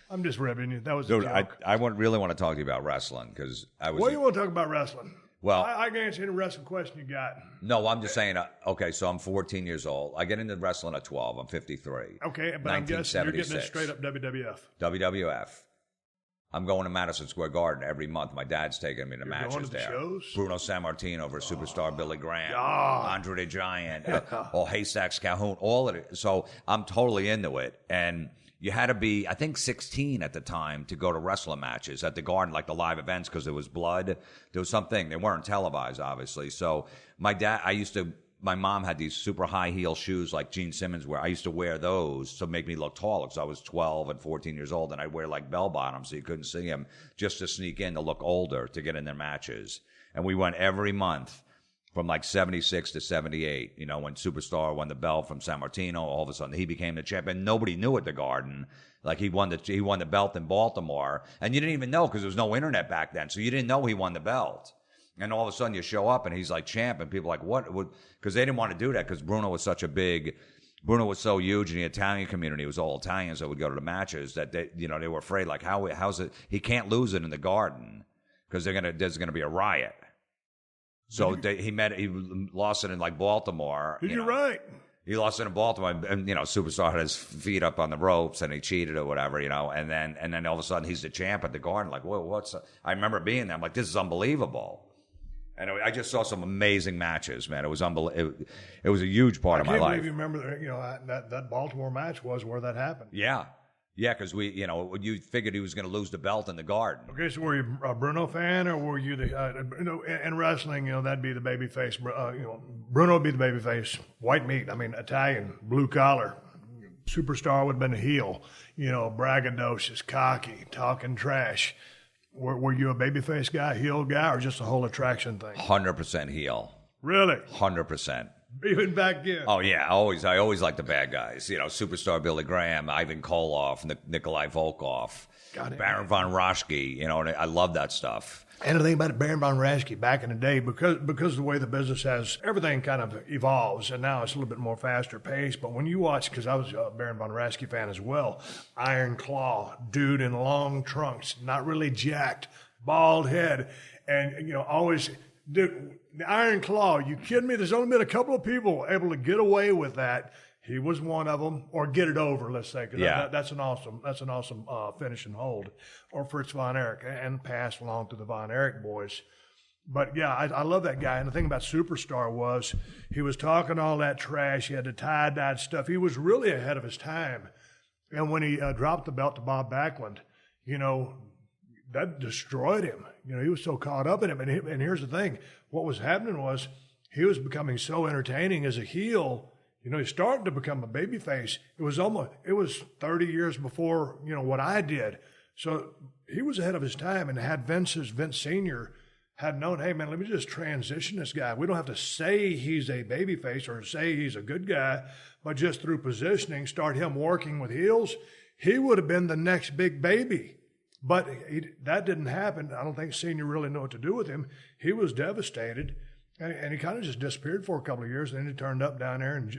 I'm just ribbing you. That was a joke. I really want to talk to you about wrestling, because I was... What do you want to talk about wrestling? Well, I can answer any wrestling question you got. No, I'm just saying, okay, so I'm 14 years old. I get into wrestling at 12. I'm 53. Okay, but I'm guessing you're getting it straight up WWF. WWF. I'm going to Madison Square Garden every month. My dad's taking me to matches going to the there. Shows? Bruno Sammartino versus Superstar Billy Graham, God. Andre the Giant, all Haystacks Calhoun, all of it. So I'm totally into it. And you had to be, I think, 16 at the time to go to wrestling matches at the Garden, like the live events, because there was blood. There was something. They weren't televised, obviously. So my dad, I used to my mom had these super high heel shoes like Gene Simmons wear. I used to wear those to make me look taller because I was 12 and 14 years old, and I'd wear like bell bottoms so you couldn't see him just to sneak in to look older to get in their matches. And we went every month from like 76 to 78, you know, when Superstar won the belt from San Martino. All of a sudden he became the champion. Nobody knew at the Garden. Like he won the belt in Baltimore, and you didn't even know because there was no internet back then, so you didn't know he won the belt. And all of a sudden you show up and he's like champ, and people are like, what? Because they didn't want to do that because Bruno was so huge in the Italian community. It was all Italians that would go to the matches that they were afraid like how's it? He can't lose it in the Garden because there's gonna be a riot. So he lost it in like Baltimore. You're right. He lost it in Baltimore, and Superstar had his feet up on the ropes, and he cheated or whatever, and then all of a sudden he's the champ at the Garden. Like, whoa, I remember being there. I'm like, this is unbelievable. And I just saw some amazing matches, man. It was unbelievable. It was a huge part of my life. I can't believe you remember that Baltimore match was where that happened. Yeah. Yeah, because you figured he was going to lose the belt in the Garden. Okay, so were you a Bruno fan, or were you in wrestling? That'd be the babyface. Bruno would be the babyface, white meat. I mean, Italian, blue collar. Superstar would have been a heel. Braggadocious, cocky, talking trash. Were you a babyface guy, heel guy, or just a whole attraction thing? 100% heel. Really? 100%. Even back then. Oh yeah, I always liked the bad guys. Superstar Billy Graham, Ivan Koloff, Nikolai Volkov, Baron von Raschke. And I love that stuff. And the thing about Baron von Raschke back in the day, because of the way the business has, everything kind of evolves, and now it's a little bit more faster paced. But when you watch, because I was a Baron von Raschke fan as well, Iron Claw, dude in long trunks, not really jacked, bald head, and always. Dude, the Iron Claw, you kidding me? There's only been a couple of people able to get away with that. He was one of them, or get it over, let's say. Yeah. That's an awesome finish and hold. Or Fritz von Erich, and passed along to the von Erich boys. But yeah, I love that guy. And the thing about Superstar was he was talking all that trash. He had the tie-dyed stuff. He was really ahead of his time. And when he dropped the belt to Bob Backlund, that destroyed him. He was so caught up in it. And here's the thing. What was happening was he was becoming so entertaining as a heel. He started to become a babyface. It was 30 years before, what I did. So he was ahead of his time, and had Vince Sr. had known, hey, man, let me just transition this guy. We don't have to say he's a babyface or say he's a good guy, but just through positioning, start him working with heels. He would have been the next big baby. But that didn't happen. I don't think Senior really knew what to do with him. He was devastated, and he kind of just disappeared for a couple of years. Then he turned up down there in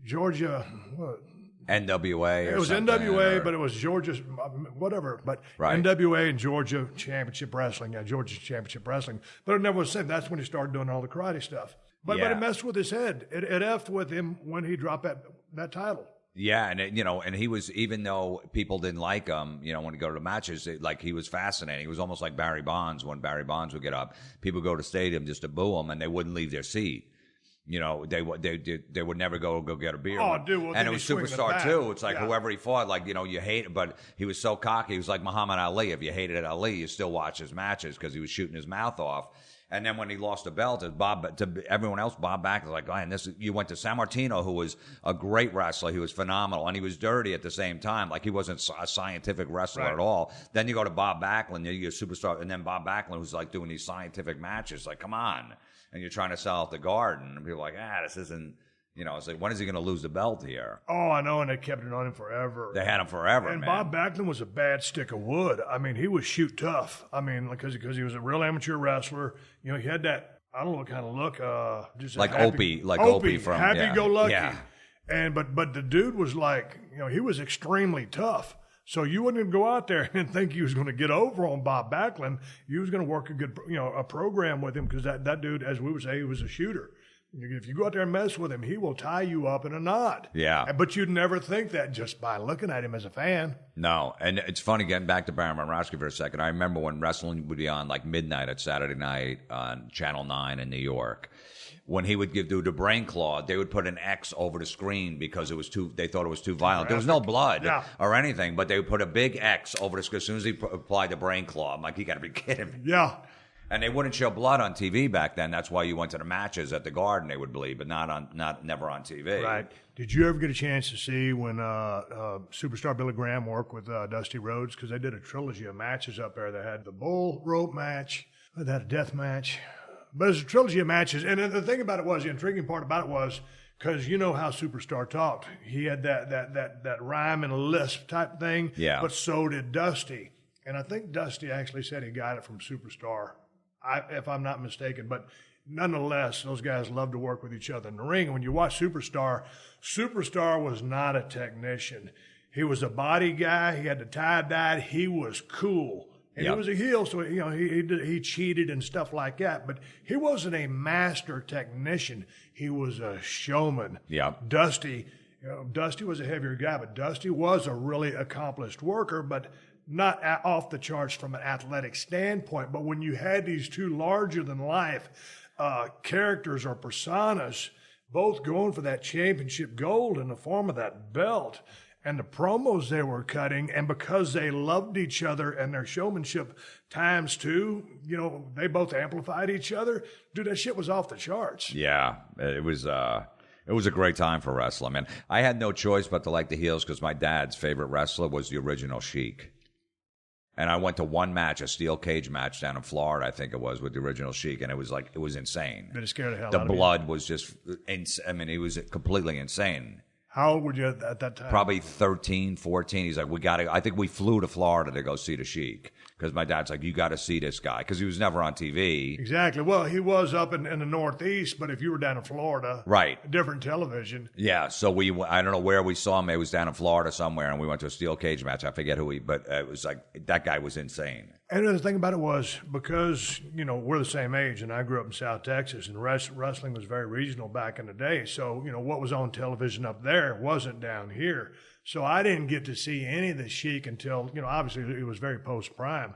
Georgia? What? NWA. It was NWA, but it was Georgia, whatever. But right. NWA and Georgia Championship Wrestling, Georgia Championship Wrestling. But it never was said. That's when he started doing all the karate stuff. But it messed with his head. It effed with him when he dropped that title. Yeah, and and he was, even though people didn't like him, when he go to the matches, he was fascinating. He was almost like Barry Bonds. When Barry Bonds would get up, people go to the stadium just to boo him, and they wouldn't leave their seat. They would never go get a beer. Oh, dude, well, and it was Superstar too. It's like whoever he fought, you hate it, but he was so cocky. He was like Muhammad Ali. If you hated Ali, you still watch his matches because he was shooting his mouth off. And then when he lost the belt, to everyone else, Bob Backlund was like, man, you went to San Martino, who was a great wrestler. He was phenomenal, and he was dirty at the same time. Like, he wasn't a scientific wrestler at all. Then you go to Bob Backlund, you get a Superstar, and then Bob Backlund was like doing these scientific matches. Like, come on. And you're trying to sell out the Garden. And people are like, this isn't, it's like, when is he going to lose the belt here? Oh, I know, and they kept it on him forever. They had him forever, and man. Bob Backlund was a bad stick of wood. I mean, he was shoot tough. I mean, because he was a real amateur wrestler. He had that, I don't know what kind of look. Just like Opie from happy-go-lucky. Yeah. And but the dude was like, he was extremely tough. So you wouldn't go out there and think you was going to get over on Bob Backlund. You was going to work a good, a program with him, because that dude, as we would say, he was a shooter. If you go out there and mess with him, he will tie you up in a knot. Yeah. But you'd never think that just by looking at him as a fan. No. And it's funny, getting back to Baron von Raschke for a second. I remember when wrestling would be on like midnight at Saturday night on Channel 9 in New York. When he would do the brain claw, they would put an X over the screen because they thought it was too violent. There was no blood or anything, but they would put a big X over the screen as soon as he applied the brain claw. I'm like, you got to be kidding me. Yeah. And they wouldn't show blood on TV back then. That's why you went to the matches at the Garden. They would bleed, but never on TV. Right. Did you ever get a chance to see when superstar Billy Graham worked with Dusty Rhodes? Because they did a trilogy of matches up there. They had the bull rope match, they had a death match. But it's a trilogy of matches. And the thing about it was, the intriguing part about it was, because you know how Superstar talked. He had that rhyme and lisp type thing. Yeah. But so did Dusty. And I think Dusty actually said he got it from Superstar, if I'm not mistaken. But nonetheless, those guys love to work with each other in the ring. And when you watch Superstar, Superstar was not a technician. He was a body guy. He had the tie-dye. He was cool. And he was a heel, so he cheated and stuff like that. But he wasn't a master technician. He was a showman. Yeah. Dusty was a heavier guy, but Dusty was a really accomplished worker, but not off the charts from an athletic standpoint. But when you had these two larger-than-life characters or personas, both going for that championship gold in the form of that belt, and the promos they were cutting, and because they loved each other and their showmanship times two, they both amplified each other. Dude, that shit was off the charts. Yeah, it was a great time for wrestling, man. I had no choice but to like the heels because my dad's favorite wrestler was the original Sheik. And I went to one match, a steel cage match down in Florida, I think it was, with the original Sheik, and it was insane. Did it scare the hell out of you? The blood was just, it was completely insane. How old were you at that time? Probably 13, 14. He's like, I think we flew to Florida to go see the Sheik. Because my dad's like, you got to see this guy. Because he was never on TV. Exactly. Well, he was up in the Northeast, but if you were down in Florida, right, different television. Yeah, so I don't know where we saw him. It was down in Florida somewhere, and we went to a steel cage match. I forget who but it was like, that guy was insane. And the thing about it was, because, we're the same age, and I grew up in South Texas, and wrestling was very regional back in the day. So, what was on television up there wasn't down here. So I didn't get to see any of the Sheik until, obviously it was very post-prime.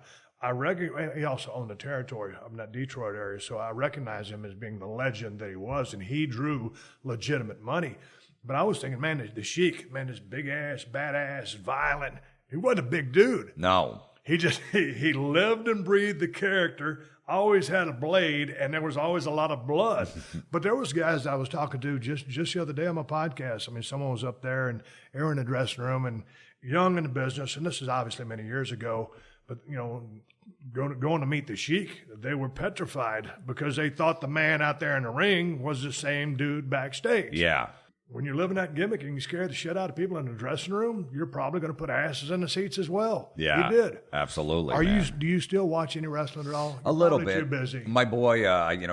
He also owned the territory of that Detroit area, so I recognize him as being the legend that he was, and he drew legitimate money. But I was thinking, man, the Sheik, man, this big-ass, badass, violent, he wasn't a big dude. No. He lived and breathed the character, always had a blade, and there was always a lot of blood. But there was guys I was talking to just the other day on my podcast. I mean, someone was up there, and they were in the dressing room, and young in the business, and this is obviously many years ago, but, going to meet the Sheik, they were petrified because they thought the man out there in the ring was the same dude backstage. Yeah. When you're living that gimmick and you scare the shit out of people in the dressing room, you're probably going to put asses in the seats as well. Yeah, you did. Absolutely. Do you still watch any wrestling at all? A little bit. Too busy. My boy,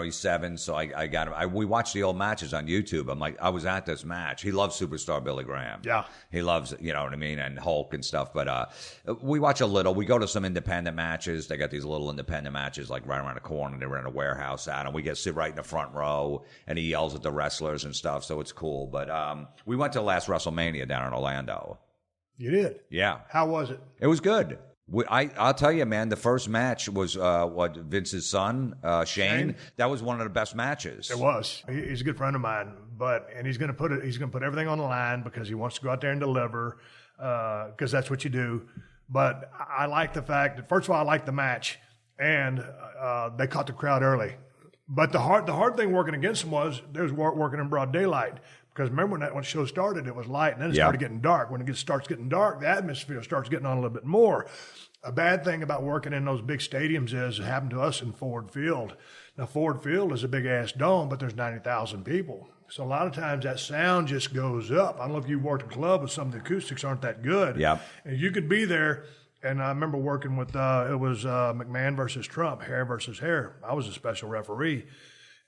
he's 7, so I got him. We watch the old matches on YouTube. I'm like, I was at this match. He loves Superstar Billy Graham. Yeah. He loves, you know what I mean, and Hulk and stuff. But we watch a little. We go to some independent matches. They got these little independent matches like right around the corner. They were in a warehouse at, and we get to sit right in the front row, and he yells at the wrestlers and stuff. So it's cool. But we went to the last WrestleMania down in Orlando. You did? Yeah. How was it? It was good. I'll tell you, man, the first match was Vince's son, Shane. That was one of the best matches. It was. He's a good friend of mine, and he's going to put everything on the line because he wants to go out there and deliver, because that's what you do. But I like the fact that, first of all, I like the match, and they caught the crowd early. But the hard thing working against them was they was working in broad daylight. Because remember when the show started, it was light, and then it started getting dark. When it starts getting dark, the atmosphere starts getting on a little bit more. A bad thing about working in those big stadiums is it happened to us in Ford Field. Now, Ford Field is a big-ass dome, but there's 90,000 people. So a lot of times that sound just goes up. I don't know if you've worked a club, but some of the acoustics aren't that good. Yeah. And you could be there, and I remember working with, it was McMahon versus Trump, hair versus hair. I was a special referee.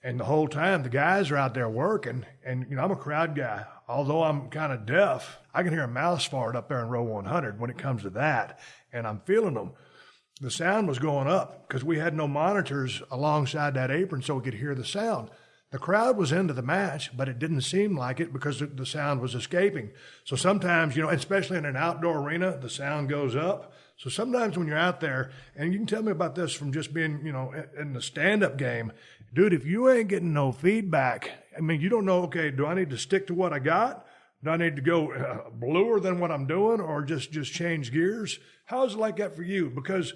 And the whole time, the guys are out there working, and, I'm a crowd guy. Although I'm kind of deaf, I can hear a mouse fart up there in row 100 when it comes to that, and I'm feeling them. The sound was going up because we had no monitors alongside that apron so we could hear the sound. The crowd was into the match, but it didn't seem like it because the sound was escaping. So sometimes, especially in an outdoor arena, the sound goes up. So sometimes when you're out there, and you can tell me about this from just being, in the stand-up game, dude, if you ain't getting no feedback, I mean, you don't know, okay, do I need to stick to what I got? Do I need to go bluer than what I'm doing or just change gears? How is it like that for you? Because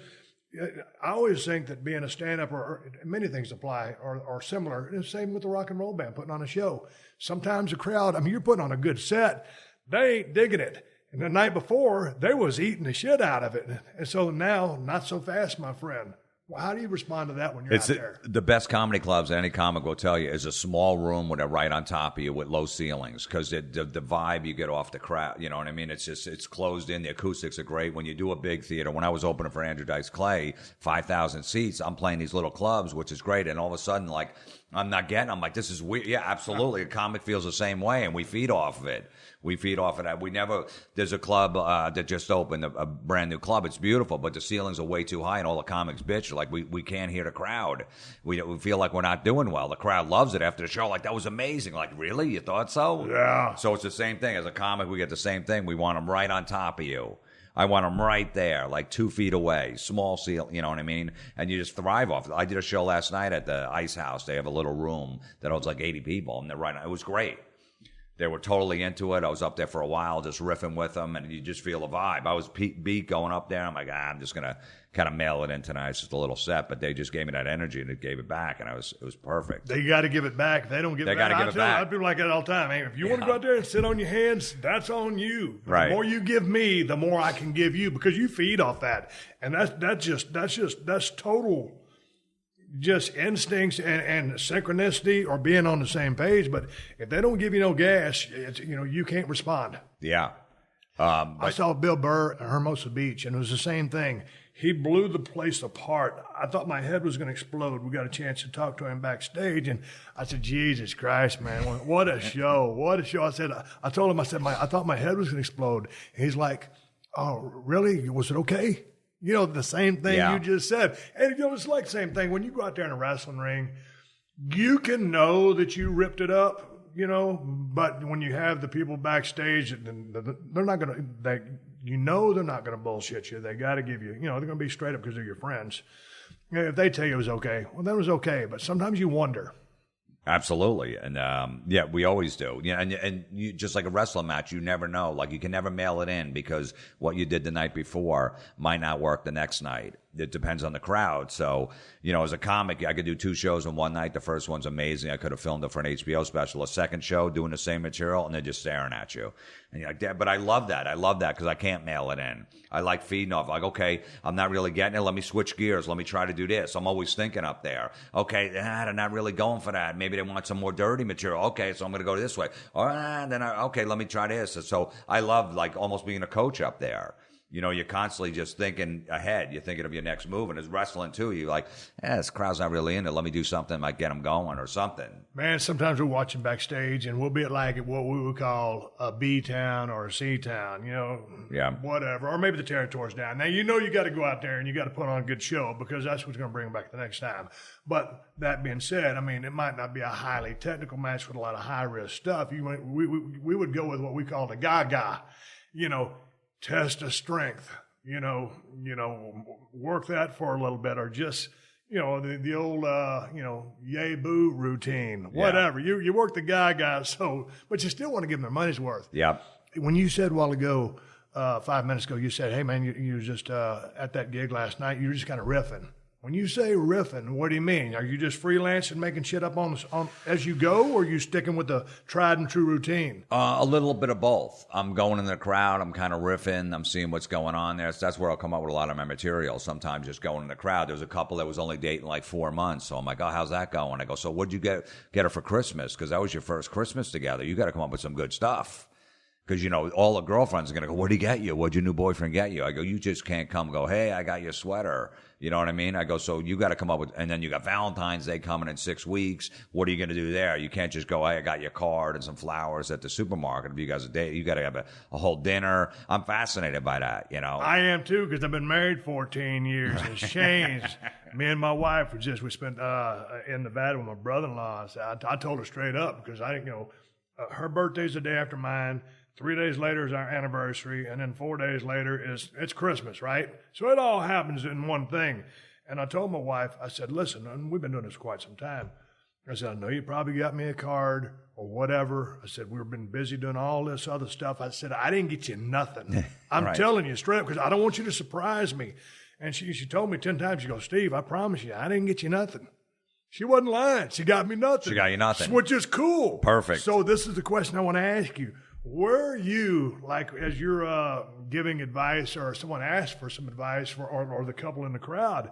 I always think that being a stand-up, or many things apply, or similar. It's the same with the rock and roll band, putting on a show. Sometimes the crowd, I mean, you're putting on a good set, they ain't digging it. And the night before, they was eating the shit out of it. And so now, not so fast, my friend. Well, how do you respond to that when you're out there? The best comedy clubs, any comic will tell you, is a small room with a right on top of you with low ceilings, because the vibe you get off the crowd, you know what I mean? It's closed in. The acoustics are great. When you do a big theater, when I was opening for Andrew Dice Clay, 5,000 seats, I'm playing these little clubs, which is great. And all of a sudden, like, I'm like, this is weird. Yeah, absolutely. A comic feels the same way, and we feed off of it. We feed off of that. There's a club that just opened, a brand new club. It's beautiful, but the ceilings are way too high, and all the comics bitch. Like, we can't hear the crowd. We feel like we're not doing well. The crowd loves it after the show. Like, that was amazing. Like, really? You thought so? Yeah. So it's the same thing. As a comic, we get the same thing. We want them right on top of you. I want them right there, like 2 feet away, small seal, you know what I mean? And you just thrive off it. I did a show last night at the Ice House. They have a little room that holds like 80 people, and it was great. They were totally into it. I was up there for a while just riffing with them, and you just feel the vibe. I was beat going up there. I'm like, I'm just going to kind of mail it in tonight. It's just a little set, but they just gave me that energy, and it gave it back, and it was perfect. They got to give it back. If they don't give it back, got to give it back. I people like that all the time. Hey, if you want to go out there and sit on your hands, that's on you. Right. The more you give me, the more I can give you, because you feed off that, and that's total. Just instincts and synchronicity, or being on the same page. But if they don't give you no gas, you can't respond. Yeah. I saw Bill Burr at Hermosa Beach, and it was the same thing. He blew the place apart. I thought my head was going to explode. We got a chance to talk to him backstage, and I said, Jesus Christ, man, what a show. What a show. I told him, I thought my head was going to explode. And he's like, oh, really? Was it okay? The same thing you just said. And, it's like the same thing. When you go out there in a wrestling ring, you can know that you ripped it up, but when you have the people backstage, they're not going to, they're not going to bullshit you. They got to give you, they're going to be straight up because they're your friends. If they tell you it was okay, well, then it was okay. But sometimes you wonder. Absolutely. And, we always do. And you, just like a wrestling match, you never know. Like, you can never mail it in, because what you did the night before might not work the next night. It depends on the crowd. So, as a comic, I could do 2 shows in one night. The first one's amazing. I could have filmed it for an HBO special. A second show, doing the same material, and they're just staring at you. And you're like, yeah, but I love that. I love that, because I can't mail it in. I like feeding off. Like, okay, I'm not really getting it. Let me switch gears. Let me try to do this. I'm always thinking up there. Okay, they're not really going for that. Maybe they want some more dirty material. Okay, so I'm going to go this way. Okay, let me try this. So I love, like, almost being a coach up there. You're constantly just thinking ahead. You're thinking of your next move. And it's wrestling, too. You're like, this crowd's not really into it. Let me do something that might get them going or something. Man, sometimes we're watching backstage, and we'll be at, like, what we would call a B-town or a C-town, whatever. Or maybe the territory's down. Now, you got to go out there, and you got to put on a good show, because that's what's going to bring them back the next time. But that being said, I mean, it might not be a highly technical match with a lot of high-risk stuff. We would go with what we call the Gaga, test of strength, work that for a little bit, or just, the old, yay boo routine, whatever. Yeah. You work the Gaga, but you still want to give them their money's worth. Yeah. When you said a while ago, 5 minutes ago, you said, hey man, you just, at that gig last night, you were just kind of riffing. When you say riffing, what do you mean? Are you just freelancing, making shit up on as you go, or are you sticking with the tried and true routine? A little bit of both. I'm going in the crowd. I'm kind of riffing. I'm seeing what's going on there. So that's where I'll come up with a lot of my material. Sometimes just going in the crowd. There was a couple that was only dating like 4 months. So I'm like, oh, how's that going? I go, so what'd you get her for Christmas? Because that was your first Christmas together. You got to come up with some good stuff. Because, all the girlfriends are going to go, what'd he get you? What'd your new boyfriend get you? I go, you just can't come and go, hey, I got you a sweater. You know what I mean? I go, so you got to come up with, and then you got Valentine's Day coming in 6 weeks. What are you going to do there? You can't just go, hey, I got you a card and some flowers at the supermarket. If you guys a date, you got to have a whole dinner. I'm fascinated by that, I am too, because I've been married 14 years. It's changed. Me and my wife we spent in Nevada with my brother-in-law. So I told her straight up, because her birthday's the day after mine. 3 days later is our anniversary, and then 4 days later it's Christmas, right? So it all happens in one thing. And I told my wife, I said, listen, and we've been doing this quite some time. I said, I know you probably got me a card or whatever. I said, we've been busy doing all this other stuff. I said, I didn't get you nothing. I'm telling you straight up, because I don't want you to surprise me. And she told me 10 times, she goes, Steve, I promise you, I didn't get you nothing. She wasn't lying. She got me nothing. She got you nothing. Which is cool. Perfect. So this is the question I want to ask you. Were you, like, as you're giving advice or someone asks for some advice or the couple in the crowd,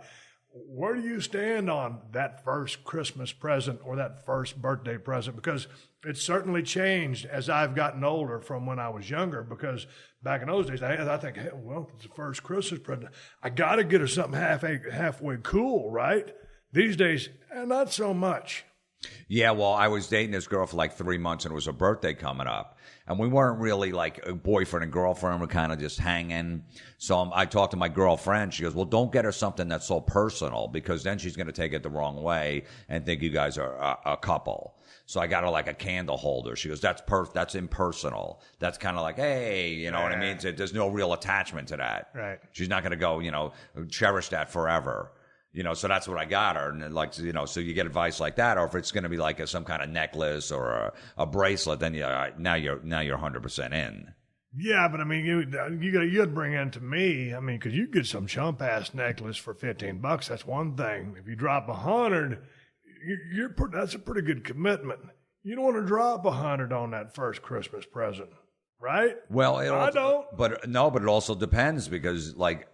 where do you stand on that first Christmas present or that first birthday present? Because it's certainly changed as I've gotten older from when I was younger, because back in those days, I think, hey, well, it's the first Christmas present. I got to get her something halfway cool, right? These days, not so much. Yeah, well, I was dating this girl for like 3 months, and it was her birthday coming up. And we weren't really like a boyfriend and girlfriend. We're kind of just hanging. So I talked to my girlfriend. She goes, well, don't get her something that's so personal, because then she's going to take it the wrong way and think you guys are a couple. So I got her like a candle holder. She goes, that's impersonal. That's kind of like, hey, you know what I mean? There's no real attachment to that. Right. She's not going to go, cherish that forever. So that's what I got her. And like, so you get advice like that, or if it's going to be like some kind of necklace or a bracelet, then now you're 100% in. Yeah, but I mean, you'd bring in to me. I mean, because you get some chump ass necklace for $15. That's one thing. If you drop 100, that's a pretty good commitment. You don't want to drop 100 on that first Christmas present. Right? Well, I don't. But it also depends, because, like,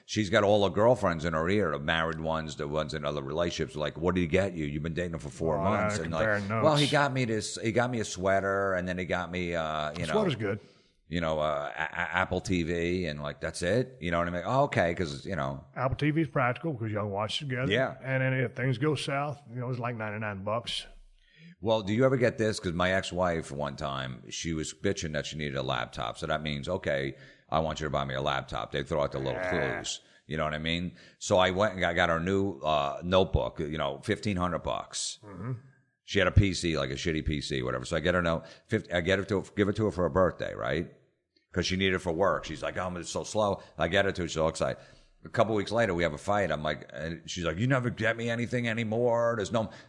she's got all her girlfriends in her ear, the married ones, the ones in other relationships. Like, what did he get you? You've been dating him for 4 months, and like, notes. Well, he got me a sweater, and then he got me, sweater's good. Apple TV, and like that's it. You know what I mean? Oh, okay, because Apple TV is practical because y'all watch together. Yeah. And then if things go south, it's like $99. Well, do you ever get this? Because my ex-wife, one time, she was bitching that she needed a laptop. So that means, okay, I want you to buy me a laptop. They throw out the little clues. You know what I mean? So I went and I got her new notebook, $1,500. Mm-hmm. She had a PC, like a shitty PC, whatever. So I get her give it to her for her birthday, right? Because she needed it for work. She's like, oh, it's so slow. I get it to her. She's so excited. A couple weeks later, we have a fight. I'm like, and she's like, you never get me anything anymore.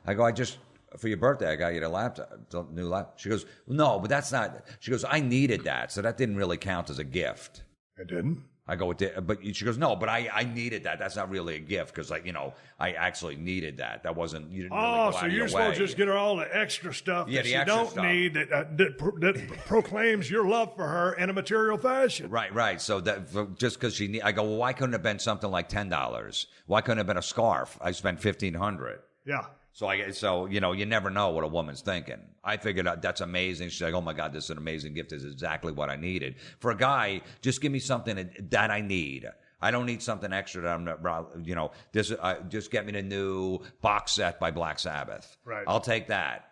I go, for your birthday, I got you the new laptop. She goes, no, but that's not. She goes, I needed that, so that didn't really count as a gift. It didn't? I go, but she goes, no, but I needed that. That's not really a gift, because I actually needed that. That wasn't, you didn't really go out of your way. Oh, so you're supposed to just get her all the extra stuff that you don't need that proclaims your love for her in a material fashion. Right. So that just because I go, well, why couldn't it have been something like $10? Why couldn't it have been a scarf? I spent $1,500. Yeah. So you never know what a woman's thinking. I figured out that's amazing. She's like, oh my God, this is an amazing gift. This is exactly what I needed. For a guy, just give me something that I need. I don't need something extra that I'm not, just get me the new box set by Black Sabbath. Right. I'll take that.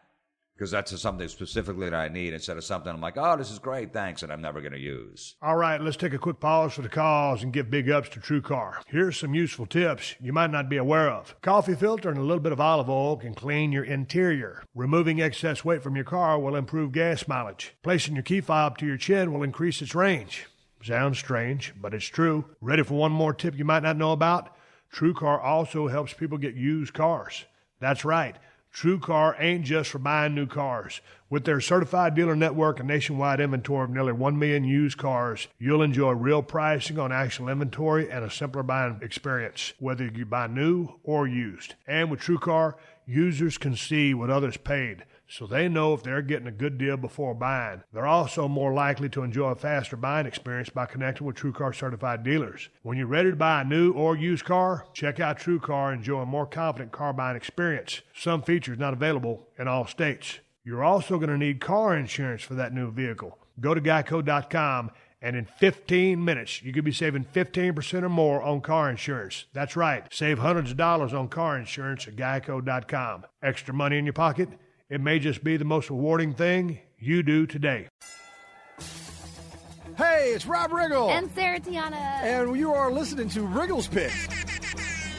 Because that's something specifically that I need, instead of something I'm like, oh, this is great, thanks, and I'm never going to use. All right, let's take a quick pause for the calls and give big ups to TrueCar. Here's some useful tips you might not be aware of. Coffee filter and a little bit of olive oil can clean your interior. Removing excess weight from your car will improve gas mileage. Placing your key fob to your chin will increase its range. Sounds strange, but it's true. Ready for one more tip you might not know about? TrueCar also helps people get used cars. That's right. TrueCar ain't just for buying new cars. With their certified dealer network and nationwide inventory of nearly 1 million used cars, you'll enjoy real pricing on actual inventory and a simpler buying experience, whether you buy new or used. And with TrueCar, users can see what others paid, so they know if they're getting a good deal before buying. They're also more likely to enjoy a faster buying experience by connecting with TrueCar certified dealers. When you're ready to buy a new or used car, check out TrueCar and enjoy a more confident car buying experience. Some features not available in all states. You're also going to need car insurance for that new vehicle. Go to geico.com, and in 15 minutes, you could be saving 15% or more on car insurance. That's right. Save hundreds of dollars on car insurance at geico.com. Extra money in your pocket? It may just be the most rewarding thing you do today. Hey, it's Rob Riggle. And Sarah Tiana. And you are listening to Riggle's Pit.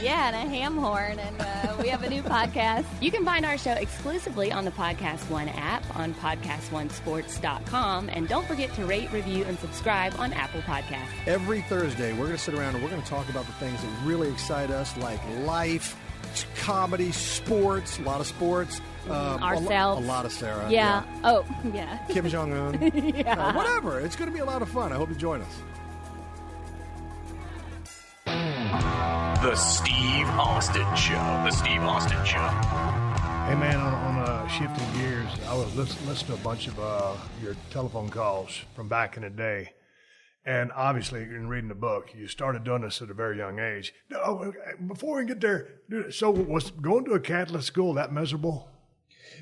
Yeah, and a ham horn, and we have a new podcast. You can find our show exclusively on the PodcastOne app, on PodcastOneSports.com, and don't forget to rate, review, and subscribe on Apple Podcasts. Every Thursday, we're going to sit around and we're going to talk about the things that really excite us, like life, comedy, sports, a lot of sports. Ourselves. A lot of Sarah. Yeah. Oh, yeah. Kim Jong-un. Yeah. Whatever. It's going to be a lot of fun. I hope you join us. The Steve Austin Show. The Steve Austin Show. Hey, man, on shifting gears, I was listening to a bunch of your telephone calls from back in the day. And obviously, in reading the book, you started doing this at a very young age. Before we get there, so was going to a Catholic school that miserable?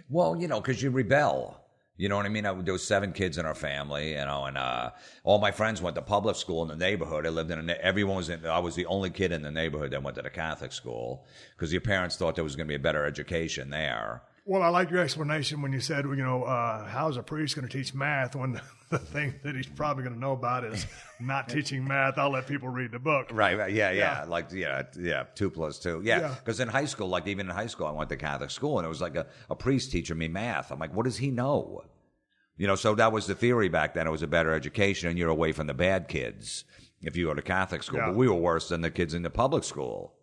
Well, because you rebel. You know what I mean? There was 7 kids in our family, and all my friends went to public school in the neighborhood. I lived I was the only kid in the neighborhood that went to the Catholic school because your parents thought there was going to be a better education there. Well, I like your explanation when you said, how's a priest going to teach math when the thing that he's probably going to know about is not teaching math. I'll let people read the book. Right. Yeah. Like, 2 plus 2. Yeah. Because in high school, even in high school, I went to Catholic school, and it was like a priest teaching me math. I'm like, what does he know? So that was the theory back then. It was a better education, and you're away from the bad kids if you go to Catholic school. Yeah. But we were worse than the kids in the public school.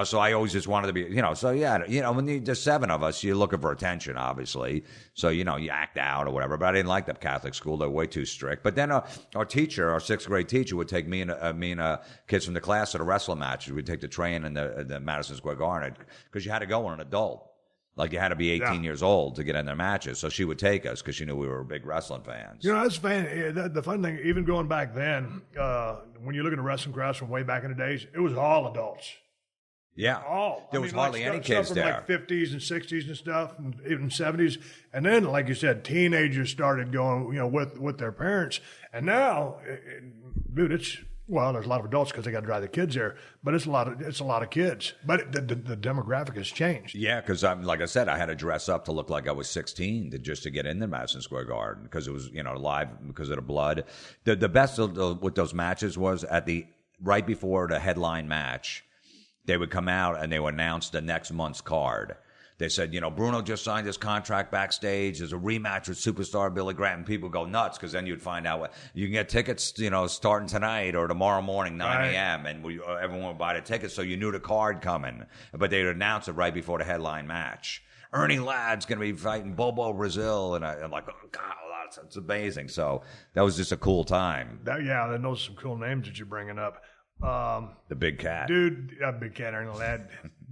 So I always just wanted to be, when there's 7 of us, you're looking for attention, obviously. So, you act out or whatever. But I didn't like the Catholic school. They were way too strict. But then our teacher, our 6th grade teacher, would take me and kids from the class to the wrestling matches. We'd take the train in the Madison Square Garden because you had to go with an adult. Like, you had to be 18 years old to get in their matches. So she would take us because she knew we were big wrestling fans. That's the fun thing, even going back then, when you look at the wrestling crowds from way back in the days, it was all adults. Yeah. There was hardly any kids there. Like 50s and 60s and stuff, and even 70s. And then, like you said, teenagers started going, with their parents. And now, dude, there's a lot of adults because they got to drive the kids there, but it's a lot of kids. But the demographic has changed. Yeah, because like I said, I had to dress up to look like I was 16 just to get in the Madison Square Garden because it was live because of the blood. The best with those matches was right before the headline match. They would come out and they would announce the next month's card. They said, Bruno just signed his contract backstage. There's a rematch with superstar Billy Graham. And people go nuts because then you'd find out you can get tickets, starting tonight or tomorrow morning, 9 a.m. And everyone would buy the tickets, so you knew the card coming. But they would announce it right before the headline match. Ernie Ladd's going to be fighting Bobo Brazil. And I'm like, oh, God, that's amazing. So that was just a cool time. Those are some cool names that you're bringing up. The Big Cat. Dude, Big Cat, Ernie Ladd.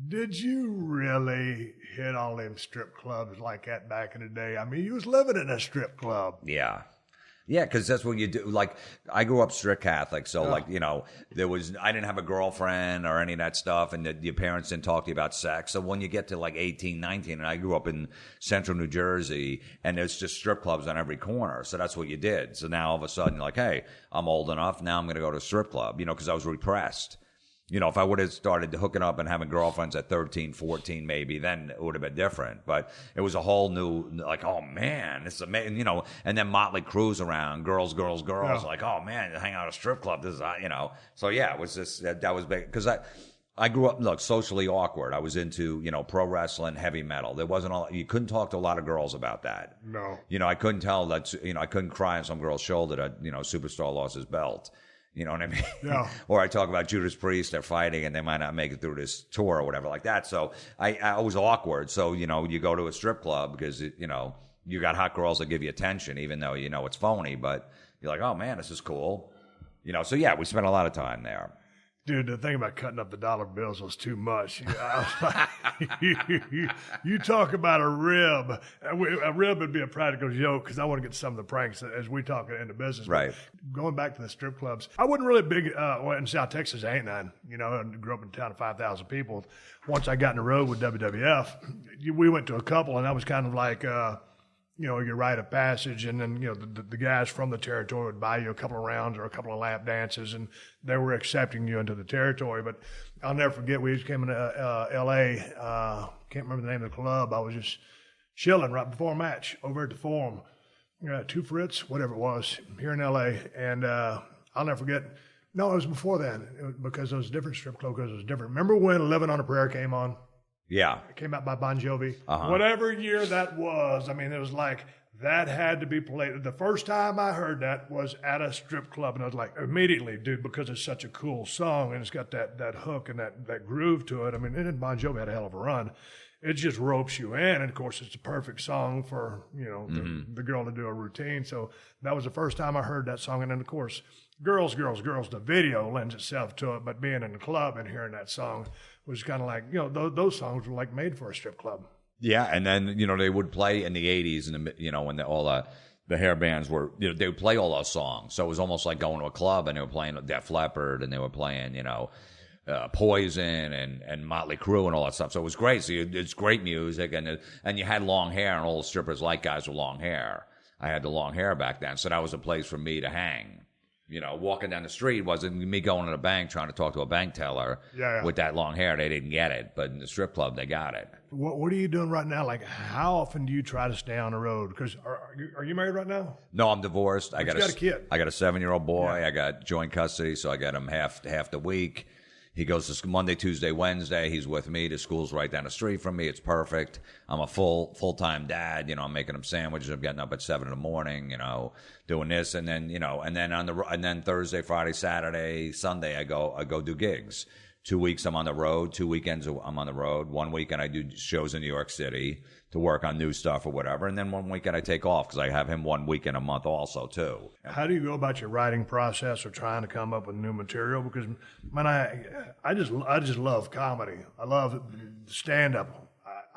Did you really hit all them strip clubs like that back in the day? I mean, you was living in a strip club. Yeah. Yeah, because that's what you do. Like, I grew up strict Catholic, so I didn't have a girlfriend or any of that stuff, and your parents didn't talk to you about sex. So when you get to 18, 19, and I grew up in central New Jersey, and there's just strip clubs on every corner. So that's what you did. So now all of a sudden you're like, hey, I'm old enough. Now I'm going to go to a strip club, because I was repressed. If I would have started hooking up and having girlfriends at 13, 14, maybe, then it would have been different. But it was a whole new, oh, man, this is amazing, and then Motley Crue's around, girls, like, oh, man, hang out at a strip club, this is, So, yeah, it was just, that was big, because I grew up, socially awkward. I was into, pro wrestling, heavy metal. There wasn't you couldn't talk to a lot of girls about that. No. I couldn't tell that, I couldn't cry on some girl's shoulder that, Superstar lost his belt. You know what I mean? Yeah. Or I talk about Judas Priest, they're fighting and they might not make it through this tour or whatever like that. So I was awkward. So, you go to a strip club because, you got hot girls that give you attention, even though it's phony, but you're like, oh man, this is cool. So yeah, we spent a lot of time there. Dude, the thing about cutting up the dollar bills was too much. You talk about a rib. A rib would be a practical joke because I want to get some of the pranks as we talk in the business. Right. But going back to the strip clubs, I wasn't really big. In South Texas, there ain't none. I grew up in a town of 5,000 people. Once I got in the road with WWF, we went to a couple, and that was kind of like your rite of passage, and then, the guys from the territory would buy you a couple of rounds or a couple of lap dances, and they were accepting you into the territory. But I'll never forget, we just came into L.A., can't remember the name of the club. I was just chilling right before a match over at the Forum, Two Fritz, whatever it was, here in L.A., and I'll never forget, no, it was before then, because it was a different strip club, because it was different. Remember when Living on a Prayer came on? Yeah. It came out by Bon Jovi. Uh-huh. Whatever year that was, it was like, that had to be played. The first time I heard that was at a strip club, and I was like, immediately, dude, because it's such a cool song, and it's got that hook and that groove to it. And Bon Jovi had a hell of a run. it just ropes you in. And of course, it's the perfect song for, the girl to do a routine. So that was the first time I heard that song. And then, of course, Girls, Girls, Girls, the video lends itself to it. But being in the club and hearing that song was kind of like, those songs were like made for a strip club. Yeah, and then, they would play in the 80s, and when all the hair bands were, they would play all those songs. So it was almost like going to a club, and they were playing Def Leppard, and they were playing, Poison and Motley Crue and all that stuff. So it was great. So it's great music, and you had long hair, and all the strippers like guys with long hair. I had the long hair back then, so that was a place for me to hang. Walking down the street wasn't me going to the bank trying to talk to a bank teller with that long hair. They didn't get it, but in the strip club, they got it. What are you doing right now? Like, how often do you try to stay on the road? Because are you married right now? No, I'm divorced. But you got a kid. I got a 7-year-old boy. Yeah. I got joint custody, so I got him half the week. He goes to Monday, Tuesday, Wednesday. He's with me. The school's right down the street from me. It's perfect. I'm a full-time dad. I'm making him sandwiches. I'm getting up at 7 a.m, doing this. And then, and then Thursday, Friday, Saturday, Sunday, I go do gigs. 2 weeks I'm on the road. 2 weekends I'm on the road. 1 weekend I do shows in New York City to work on new stuff or whatever. And then 1 weekend I take off because I have him 1 weekend a month also too. How do you go about your writing process or trying to come up with new material? Because, man, I just love comedy. I love stand-up.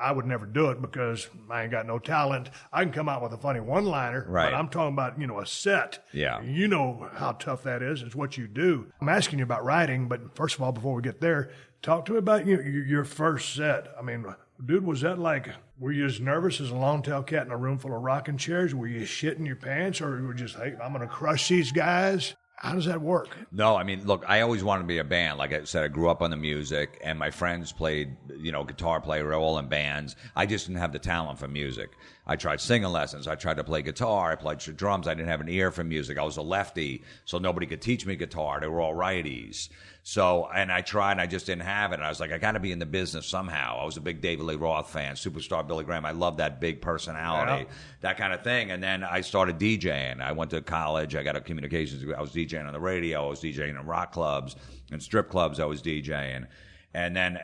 I would never do it because I ain't got no talent. I can come out with a funny one-liner, right. But I'm talking about, a set. Yeah. You know how tough that is. It's what you do. I'm asking you about writing, but first of all, before we get there, talk to me about your first set. I mean, dude, was that like, were you as nervous as a long-tailed cat in a room full of rocking chairs? Were you shitting your pants, or you were just, hey, I'm going to crush these guys? How does that work? No, I mean, look, I always wanted to be a band. Like I said, I grew up on the music, and my friends played, guitar player, all in bands. I just didn't have the talent for music. I tried singing lessons. I tried to play guitar. I played drums. I didn't have an ear for music. I was a lefty, so nobody could teach me guitar. They were all righties. So, and I tried, and I just didn't have it. And I was like, I got to be in the business somehow. I was a big David Lee Roth fan, superstar Billy Graham. I love that big personality, that kind of thing. And then I started DJing. I went to college. I got a communications degree. I was DJing on the radio. I was DJing in rock clubs and strip clubs. I was DJing. And then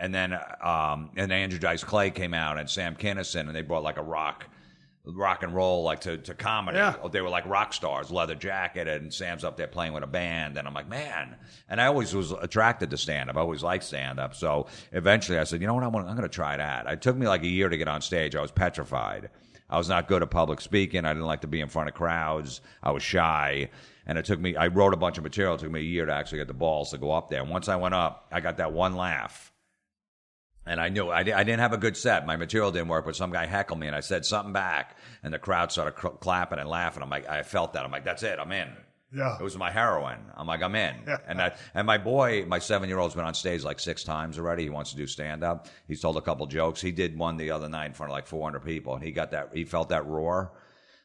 Andrew Dice Clay came out, and Sam Kinison, and they brought like a rock and roll like to comedy. Yeah. They were like rock stars, leather jacket, and Sam's up there playing with a band, and I'm like, man. And I always was attracted to stand-up. I always liked stand-up. So eventually I said, you know what, I'm going to try that. It took me like a year to get on stage. I was petrified. I was not good at public speaking. I didn't like to be in front of crowds. I was shy. And I wrote a bunch of material. It took me a year to actually get the balls to go up there. And once I went up, I got that one laugh. And I knew I didn't have a good set. My material didn't work, but some guy heckled me, and I said something back, and the crowd started clapping and laughing. I'm like, I felt that. I'm like, that's it. I'm in. Yeah. It was my heroin. I'm like, I'm in. And my boy, my 7-year-old's been on stage like 6 times already. He wants to do stand-up. He's told a couple jokes. He did one the other night in front of like 400 people, and he felt that roar.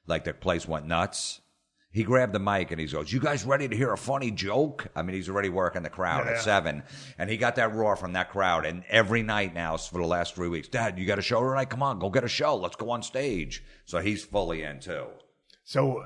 Like the place went nuts. He grabbed the mic and he goes, you guys ready to hear a funny joke? I mean, he's already working the crowd at 7. And he got that roar from that crowd. And every night now for the last 3 weeks, Dad, you got a show tonight? Come on, go get a show. Let's go on stage. So he's fully in too. So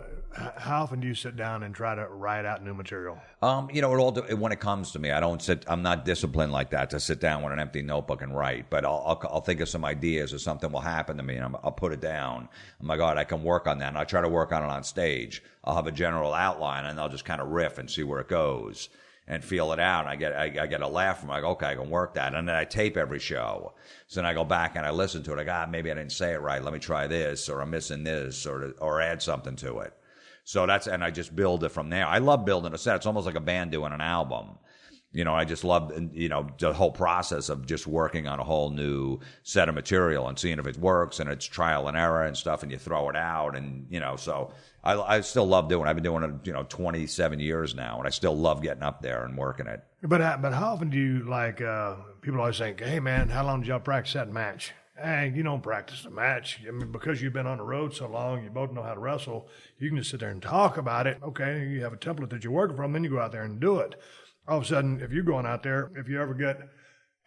how often do you sit down and try to write out new material? When it comes to me, I'm not disciplined like that to sit down with an empty notebook and write, but I'll think of some ideas or something will happen to me, and I'll put it down. Oh my God, I can work on that. And I try to work on it on stage. I'll have a general outline, and I'll just kind of riff and see where it goes and feel it out. And I get a laugh from it. I go, okay, I can work that. And then I tape every show. So then I go back and I listen to it. I go, maybe I didn't say it right. Let me try this, or I'm missing this, or add something to it. So and I just build it from there. I love building a set. It's almost like a band doing an album. I just love, the whole process of just working on a whole new set of material and seeing if it works, and it's trial and error and stuff, and you throw it out, and, so I still love doing it. I've been doing it, 27 years now, and I still love getting up there and working it. But how often do you, people always think, hey, man, how long did y'all practice that match? Hey, you don't practice the match. I mean, because you've been on the road so long, you both know how to wrestle, you can just sit there and talk about it. Okay, you have a template that you're working from, then you go out there and do it. All of a sudden, if you're going out there, if you ever get,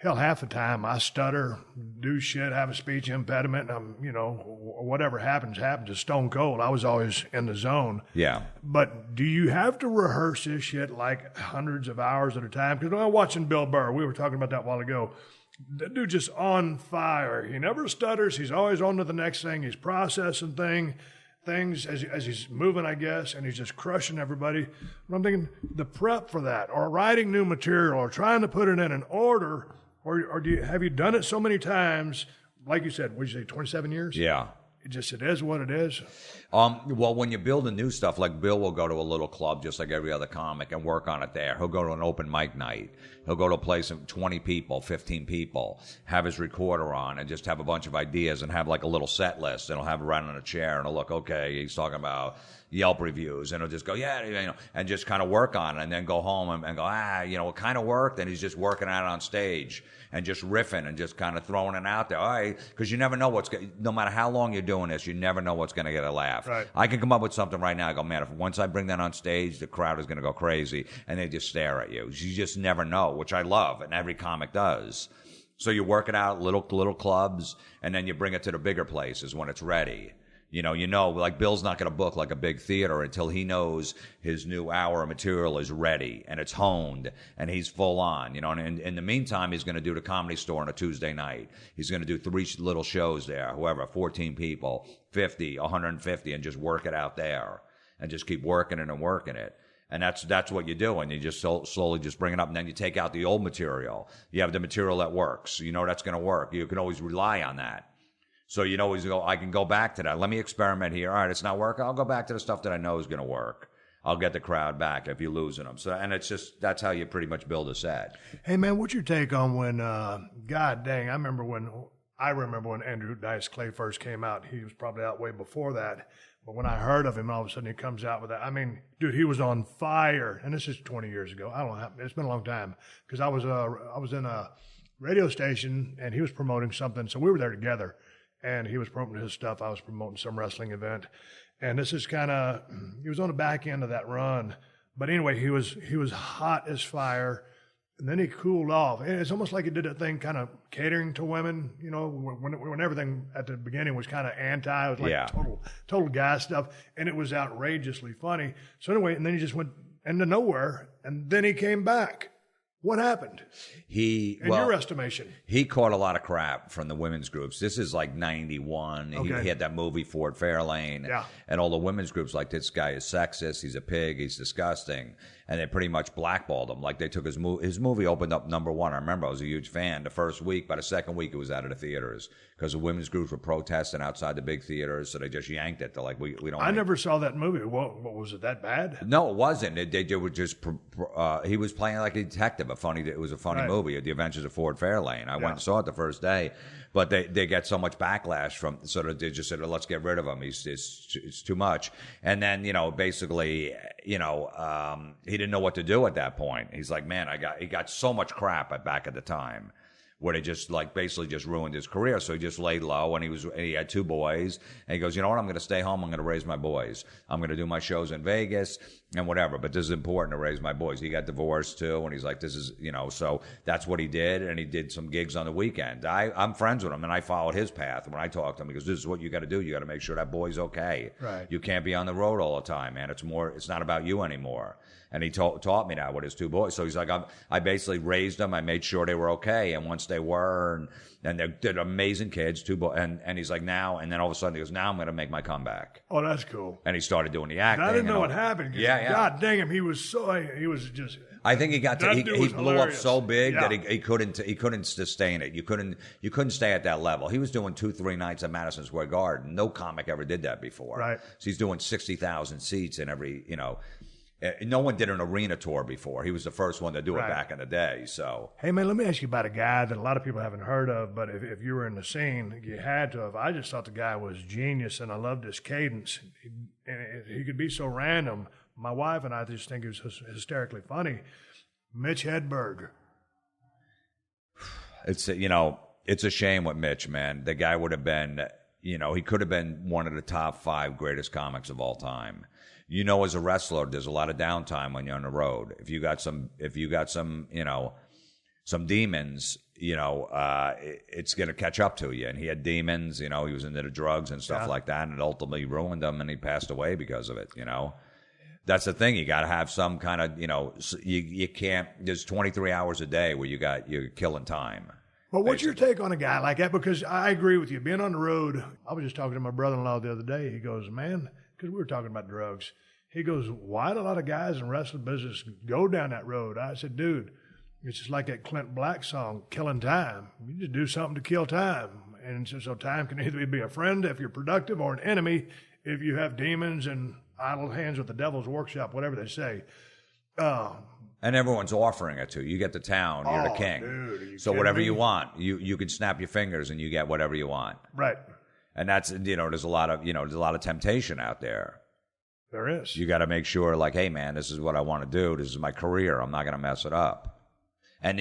half the time I stutter, do shit, have a speech impediment, and whatever happens, it's stone cold. I was always in the zone. Yeah. But do you have to rehearse this shit like hundreds of hours at a time? Because I'm watching Bill Burr. We were talking about that a while ago. That dude just on fire. He never stutters. He's always on to the next thing. He's processing things as he's moving, I guess, and he's just crushing everybody. But I'm thinking the prep for that, or writing new material, or trying to put it in an order, or have you done it so many times? Like you said, what did you say, 27 years? Yeah. It is what it is. Well, when you build a new stuff, like Bill will go to a little club just like every other comic and work on it there. He'll go to an open mic night. He'll go to a place of 20 people, 15 people, have his recorder on and just have a bunch of ideas and have like a little set list. And he'll have it right on a chair and he'll look, okay, he's talking about Yelp reviews, and he'll just go, yeah, and just kind of work on it, and then go home and go, it kind of worked, and he's just working at it on stage and just riffing and just kind of throwing it out there. All right, because you never know no matter how long you're doing this, you never know what's going to get a laugh. Right. I can come up with something right now. I go, man, if once I bring that on stage, the crowd is going to go crazy, and they just stare at you. You just never know, which I love, and every comic does. So you work it out, little clubs, and then you bring it to the bigger places when it's ready. Like Bill's not going to book like a big theater until he knows his new hour of material is ready and it's honed and he's full on, and in the meantime, he's going to do the Comedy Store on a Tuesday night. He's going to do 3 little shows there, 14 people, 50, 150, and just work it out there and just keep working it and working it. And that's what you do, and you just slowly just bring it up, and then you take out the old material. You have the material that works. That's going to work. You can always rely on that. So you always go, I can go back to that. Let me experiment here. All right, it's not working. I'll go back to the stuff that I know is going to work. I'll get the crowd back if you're losing them. So, and it's just, that's how you pretty much build a set. Hey, man, what's your take on when, God dang, I remember when Andrew Dice Clay first came out. He was probably out way before that. But when I heard of him, all of a sudden he comes out with that. I mean, dude, he was on fire. And this is 20 years ago. I don't know. It's been a long time. Because I was in a radio station, and he was promoting something. So we were there together. And he was promoting his stuff. I was promoting some wrestling event. And this is he was on the back end of that run. But anyway, he was hot as fire. And then he cooled off. And it's almost like he did that thing kind of catering to women, when everything at the beginning was kind of anti. It was like total guy stuff. And it was outrageously funny. So anyway, and then he just went into nowhere. And then he came back. What happened? In your estimation? He caught a lot of crap from the women's groups. This is like 91. Okay. He had that movie, Fort Fairlane. Yeah. And all the women's groups, like, this guy is sexist, he's a pig, he's disgusting. And they pretty much blackballed him. Like, they took his movie opened up #1. I remember I was a huge fan the first week. By the second week, it was out of the theaters because the women's groups were protesting outside the big theaters. So they just yanked it. They're like, we don't. I never saw that movie. What was it that bad? No, it wasn't. They were just, he was playing like a detective. It was a funny movie, The Adventures of Fort Fairlane. I went and saw it the first day. But they get so much backlash from, sort of, they just said, let's get rid of him. It's too much. And then, basically, he didn't know what to do at that point. He's like, man, he got so much crap back at the time where they just basically just ruined his career. So he just laid low, and he had 2 boys, and he goes, you know what, I'm going to stay home. I'm going to raise my boys. I'm going to do my shows in Vegas and whatever, but this is important to raise my boys. He got divorced too, and he's like, this is, so that's what he did, and he did some gigs on the weekend. I'm friends with him, and I followed his path. When I talked to him, he goes, this is what you got to do. You got to make sure that boy's okay. Right. You can't be on the road all the time, man. It's not about you anymore. And he taught me that with his 2 boys. So he's like, I basically raised them. I made sure they were okay. And once they were, and they're amazing kids, 2 boys. And he's like, now, and then all of a sudden he goes, now I'm going to make my comeback. Oh, that's cool. And he started doing the acting. I didn't know what happened. Yeah. God dang him. He was just. I think he blew up so big that he couldn't sustain it. You couldn't stay at that level. He was doing 2-3 nights at Madison Square Garden. No comic ever did that before. Right. So he's doing 60,000 seats in every, no one did an arena tour before. He was the first one to do it back in the day. So, hey man, let me ask you about a guy that a lot of people haven't heard of, but if you were in the scene, you had to have. I just thought the guy was genius, and I loved his cadence. He could be so random. My wife and I just think he was hysterically funny. Mitch Hedberg. It's a shame with Mitch, man. The guy would have been, he could have been one of the top 5 greatest comics of all time. As a wrestler, there's a lot of downtime when you're on the road. If you got some, some demons, it's going to catch up to you. And he had demons, he was into the drugs and stuff like that, and it ultimately ruined him, and he passed away because of it, That's the thing. You got to have some kind of, you can't, there's 23 hours a day where you're killing time. Well, what's your take on a guy like that? Because I agree with you. Being on the road, I was just talking to my brother-in-law the other day. He goes, man, because we were talking about drugs. He goes, why do a lot of guys in wrestling business go down that road? I said, dude, it's just like that Clint Black song, Killing Time. You just do something to kill time. And so time can either be a friend if you're productive or an enemy if you have demons and idle hands with the devil's workshop, whatever they say. And everyone's offering it to you. You get the town, you're the king. Dude, so whatever you want, you can snap your fingers and you get whatever you want. Right. And that's, there's a lot of temptation out there. There is. You got to make sure, like, hey man, this is what I want to do. This is my career. I'm not going to mess it up. And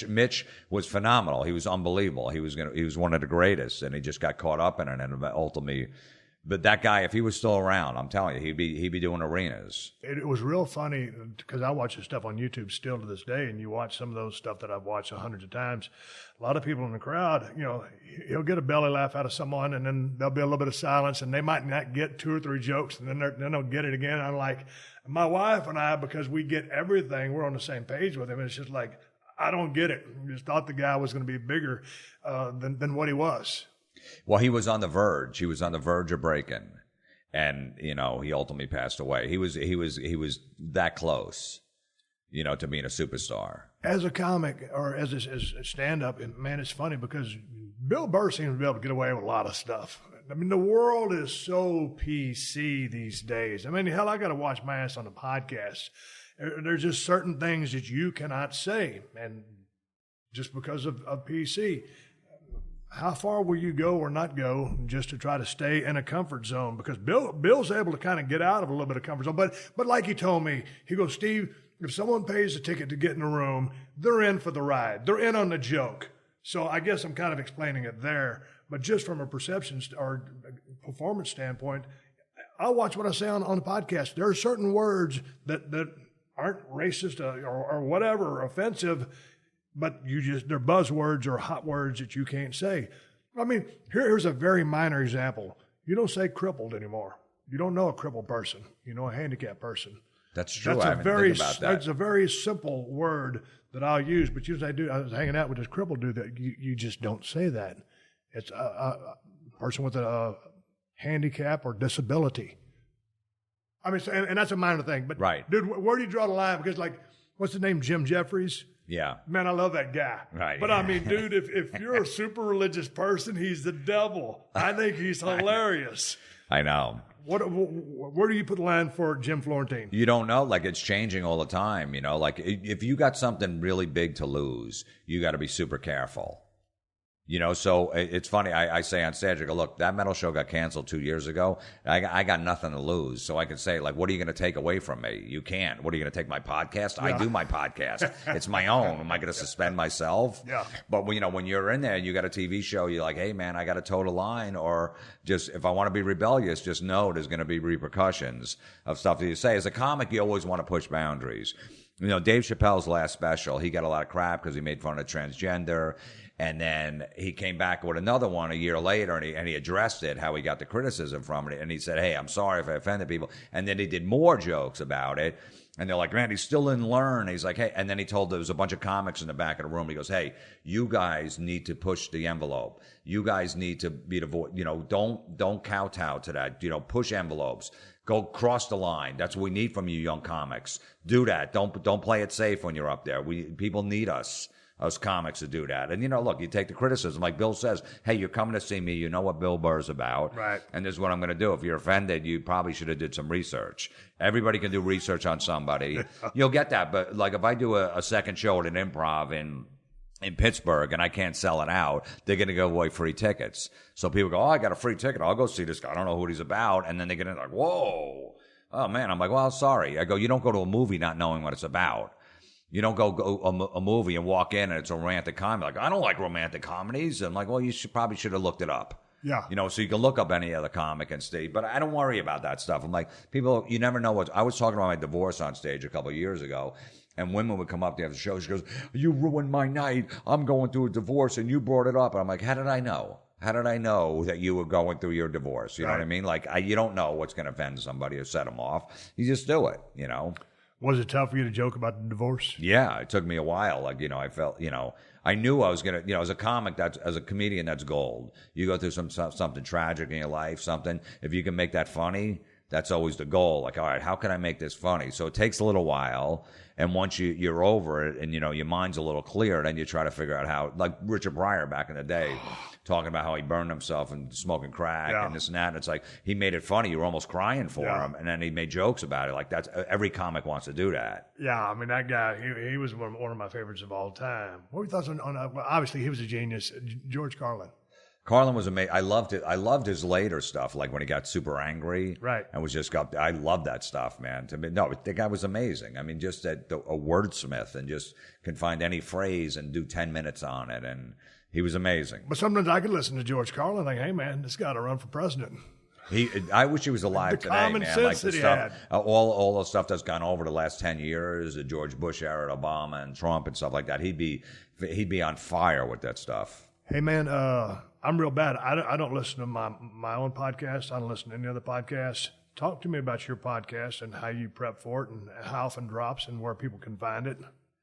Mitch was phenomenal. He was unbelievable. He was one of the greatest, and he just got caught up in it, and ultimately. But that guy, if he was still around, I'm telling you, he'd be doing arenas. It was real funny because I watch this stuff on YouTube still to this day, and you watch some of those stuff that I've watched hundreds of times. A lot of people in the crowd, he'll get a belly laugh out of someone, and then there'll be a little bit of silence, and they might not get 2 or 3 jokes, and then they'll get it again. I'm like, my wife and I, because we get everything, we're on the same page with him. It's just like, I don't get it. I just thought the guy was going to be bigger than what he was. Well, he was on the verge. He was on the verge of breaking, and he ultimately passed away. He was that close, to being a superstar. As a comic or as a stand-up, man, it's funny because Bill Burr seems to be able to get away with a lot of stuff. I mean, the world is so PC these days. I mean, hell, I got to watch my ass on the podcast. There's just certain things that you cannot say, and just because of PC. How far will you go or not go just to try to stay in a comfort zone? Because Bill's able to kind of get out of a little bit of comfort zone. But like he told me, he goes, Steve, if someone pays a ticket to get in the room, they're in for the ride. They're in on the joke. So I guess I'm kind of explaining it there. But just from a perception or performance standpoint, I'll watch what I say on the podcast. There are certain words that aren't racist or whatever, or offensive, but they're buzzwords or hot words that you can't say. I mean, here's a very minor example. You don't say crippled anymore. You don't know a crippled person. You know a handicapped person. That's true. I haven't think about that. That's a very simple word that I'll use, but usually I was hanging out with this crippled dude that you just don't say that. It's a person with a handicap or disability. I mean, and that's a minor thing. But, right. Dude, where do you draw the line? Because, like, what's his name, Jim Jeffries? Yeah. Man, I love that guy. Right. But, I mean, dude, if you're a super religious person, he's the devil. I think he's hilarious. I know. Where do you put the line for Jim Florentine? You don't know. Like, it's changing all the time. Like, if you got something really big to lose, you got to be super careful. So it's funny. I say on stage, I go, look, that metal show got canceled 2 years ago. I got nothing to lose. So I can say, like, what are you going to take away from me? You can't. What are you going to take my podcast? Yeah. I do my podcast. It's my own. Am I going to suspend myself? Yeah. But, when you're in there and you got a TV show, you're like, hey, man, I got to toe the line. Or just, if I want to be rebellious, just know there's going to be repercussions of stuff that you say. As a comic, you always want to push boundaries. Dave Chappelle's last special, he got a lot of crap because he made fun of transgender. And then he came back with another one a year later, and he addressed it, how he got the criticism from it. And he said, hey, I'm sorry if I offended people. And then he did more jokes about it. And they're like, man, he still didn't learn. He's like, hey. And then he told there was a bunch of comics in the back of the room. He goes, hey, you guys need to push the envelope. You guys need to be the voice. Don't kowtow to that. Push envelopes. Go cross the line. That's what we need from you young comics. Do that. Don't play it safe when you're up there. People need us comics to do that. And, look, you take the criticism. Like Bill says, hey, you're coming to see me. You know what Bill Burr's about. Right. And this is what I'm going to do. If you're offended, you probably should have did some research. Everybody can do research on somebody. You'll get that. But, like, if I do a second show at an improv in Pittsburgh and I can't sell it out, they're going to give away free tickets. So people go, oh, I got a free ticket. I'll go see this guy. I don't know who he's about. And then they get in like, whoa. Oh, man. I'm like, well, sorry. I go, you don't go to a movie not knowing what it's about. You don't go a movie and walk in and it's a romantic comedy. Like, I don't like romantic comedies. I'm like, well, you probably should have looked it up. Yeah. So you can look up any other comic and stay. But I don't worry about that stuff. I'm like, people, you never know I was talking about my divorce on stage a couple of years ago. And women would come up to the show. She goes, you ruined my night. I'm going through a divorce and you brought it up. And I'm like, how did I know? How did I know that you were going through your divorce? You know what I mean? Like, you don't know what's going to offend somebody or set them off. You just do it, Was it tough for you to joke about the divorce? Yeah, it took me a while. Like, I felt, I knew I was going to, as a comic, as a comedian, that's gold. You go through something tragic in your life, if you can make that funny, that's always the goal. Like, all right, how can I make this funny? So it takes a little while. And once you're over it and, your mind's a little clear, then you try to figure out how, like Richard Pryor back in the day, talking about how he burned himself and smoking crack and this and that. And it's like, he made it funny. You were almost crying for him. And then he made jokes about it. Like, that's, every comic wants to do that. Yeah. I mean, that guy, he was one of my favorites of all time. What were your thoughts on well, obviously he was a genius, George Carlin. Carlin was amazing. I loved it. I loved his later stuff, like when he got super angry. Right. And I loved that stuff, man. The guy was amazing. I mean, just a wordsmith and just can find any phrase and do 10 minutes on it. And he was amazing. But sometimes I could listen to George Carlin and think, hey, man, this guy ought to run for president. I wish he was alive the today, common man. sense Like the that he stuff, had. all the stuff that's gone over the last 10 years, the George Bush era, Obama and Trump and stuff like that. He'd be on fire with that stuff. Hey, man, I'm real bad. I don't listen to my own podcast. I don't listen to any other podcasts. Talk to me about your podcast and how you prep for it and how often drops and where people can find it.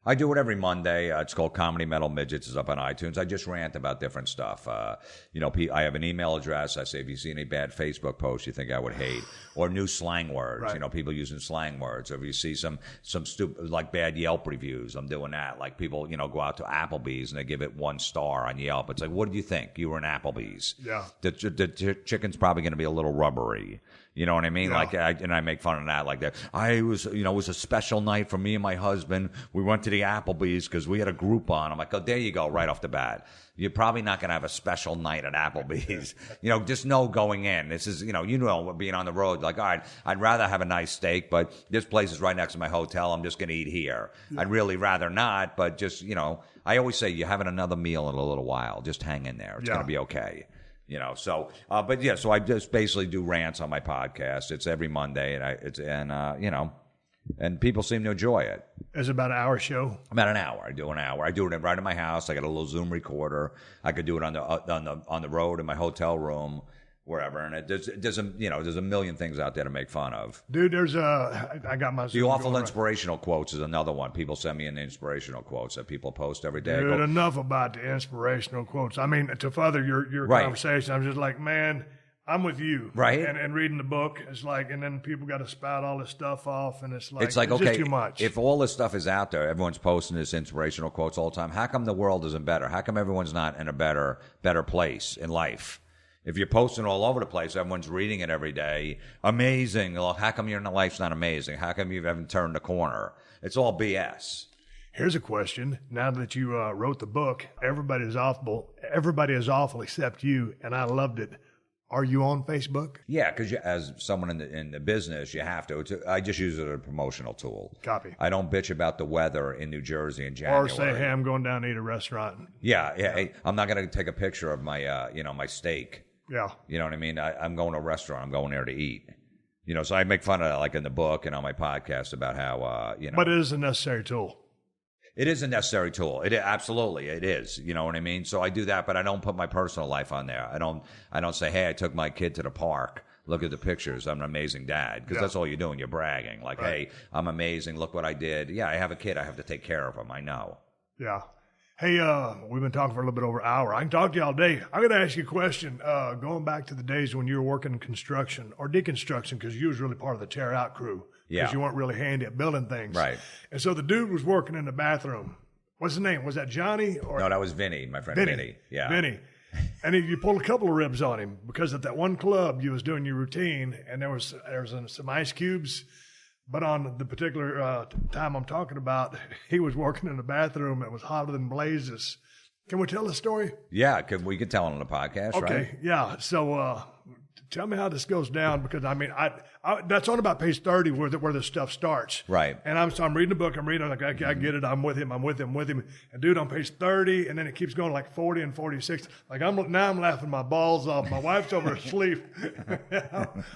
I do it every Monday. It's called Comedy Metal Midgets. It's up on iTunes. I just rant about different stuff. I have an email address. I say, if you see any bad Facebook posts you think I would hate, or new slang words, right. People using slang words, or if you see some stupid, like bad Yelp reviews, I'm doing that. Like people, go out to Applebee's and they give it 1 star on Yelp. It's like, what did you think? You were in Applebee's. Yeah. The chicken's probably going to be a little rubbery. You know what I mean? Yeah. Like, I make fun of that. Like that. It was a special night for me and my husband. We went to the Applebee's because we had a Groupon. I'm like, oh, there you go, right off the bat. You're probably not going to have a special night at Applebee's. Just know going in. This is, being on the road. Like, all right, I'd rather have a nice steak, but this place is right next to my hotel. I'm just going to eat here. Yeah. I'd really rather not, but just, I always say you're having another meal in a little while. Just hang in there. It's going to be okay. So I just basically do rants on my podcast. It's every Monday, and people seem to enjoy it. It's about an hour show. About an hour. I do an hour. I do it right in my house. I got a little Zoom recorder. I could do it on the road in my hotel room, wherever. And there's a million things out there to make fun of. Dude, I got my The awful inspirational quotes is another one. People send me in the inspirational quotes that people post every day. Dude, enough about the inspirational quotes. I mean, to further your right. conversation, I'm just like, man, I'm with you. Right. And reading the book, it's like, and then people got to spout all this stuff off, and it's like okay, just too much. If all this stuff is out there, everyone's posting this inspirational quotes all the time, how come the world isn't better? How come everyone's not in a better place in life? If you're posting all over the place, everyone's reading it every day. Amazing. Well, how come your life's not amazing? How come you haven't turned the corner? It's all BS. Here's a question. Now that you wrote the book, everybody is awful except you, and I loved it. Are you on Facebook? Yeah, because as someone in the business, you have to. I just use it as a promotional tool. Copy. I don't bitch about the weather in New Jersey in January. Or say, hey, I'm going down to eat a restaurant. Yeah. Hey, I'm not going to take a picture of my, my steak. Yeah. You know what I mean? I'm going to a restaurant. I'm going there to eat. So I make fun of that, like in the book and on my podcast about how, But it is a necessary tool. It is a necessary tool. Absolutely, it is. You know what I mean? So I do that, but I don't put my personal life on there. I don't say, hey, I took my kid to the park. Look at the pictures. I'm an amazing dad. Because that's all you're doing. You're bragging. Like, right. Hey, I'm amazing. Look what I did. Yeah, I have a kid. I have to take care of him. I know. Yeah. Hey, we've been talking for a little bit over an hour. I can talk to you all day. I'm going to ask you a question. Going back to the days when you were working in construction or deconstruction, because you was really part of the tear-out crew. Yeah. Because you weren't really handy at building things. Right. And so the dude was working in the bathroom. What's his name? Was that Johnny? No, that was Vinny, my friend Vinny. Yeah. Vinny. And you pulled a couple of ribs on him because at that one club you was doing your routine and there was some ice cubes. But on the particular time I'm talking about, he was working in the bathroom that was hotter than blazes. Can we tell the story? Yeah, we can tell it on the podcast, right? Okay, yeah. So tell me how this goes down, because I mean, that's on about page 30 where the stuff starts. Right. And I'm reading the book. I'm like, okay, I get it. I'm with him. And dude, on page 30, and then it keeps going like 40 and 46. Like I'm laughing my balls off. My wife's over asleep.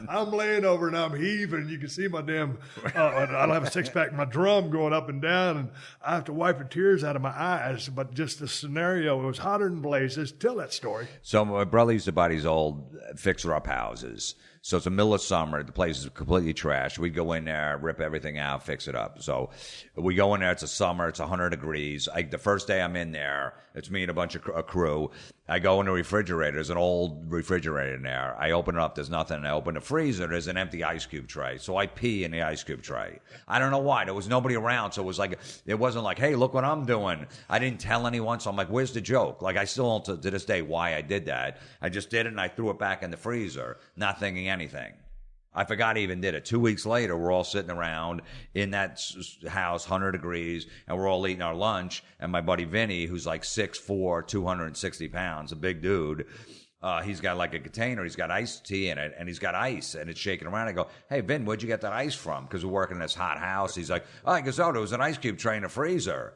I'm laying over and I'm heaving. You can see my damn. I don't have a six pack. My drum going up and down, and I have to wipe the tears out of my eyes. But just the scenario, it was hotter than blazes. Tell that story. So my brother used to buy these old fixer-up houses. houses. So it's the middle of summer. The place is completely trashed. We go in there, rip everything out, fix it up. So we go in there. It's a summer. It's 100 degrees. The first day I'm in there, it's me and a bunch of crew. I go in the refrigerator. There's an old refrigerator in there. I open it up. There's nothing. I open the freezer. There's an empty ice cube tray. So I pee in the ice cube tray. I don't know why. There was nobody around. So it wasn't like, hey, look what I'm doing. I didn't tell anyone. So I'm like, where's the joke? Like, I still don't to this day why I did that. I just did it and I threw it back in the freezer, not thinking anything. I forgot I even did it. 2 weeks later, we're all sitting around in that house, 100 degrees, and we're all eating our lunch. And my buddy Vinny, who's like 6'4", 260 pounds, a big dude, he's got like a container. He's got iced tea in it, and he's got ice, and it's shaking around. I go, hey, Vin, where'd you get that ice from? Because we're working in this hot house. He's like, oh, I guess, there was an ice cube tray in the freezer.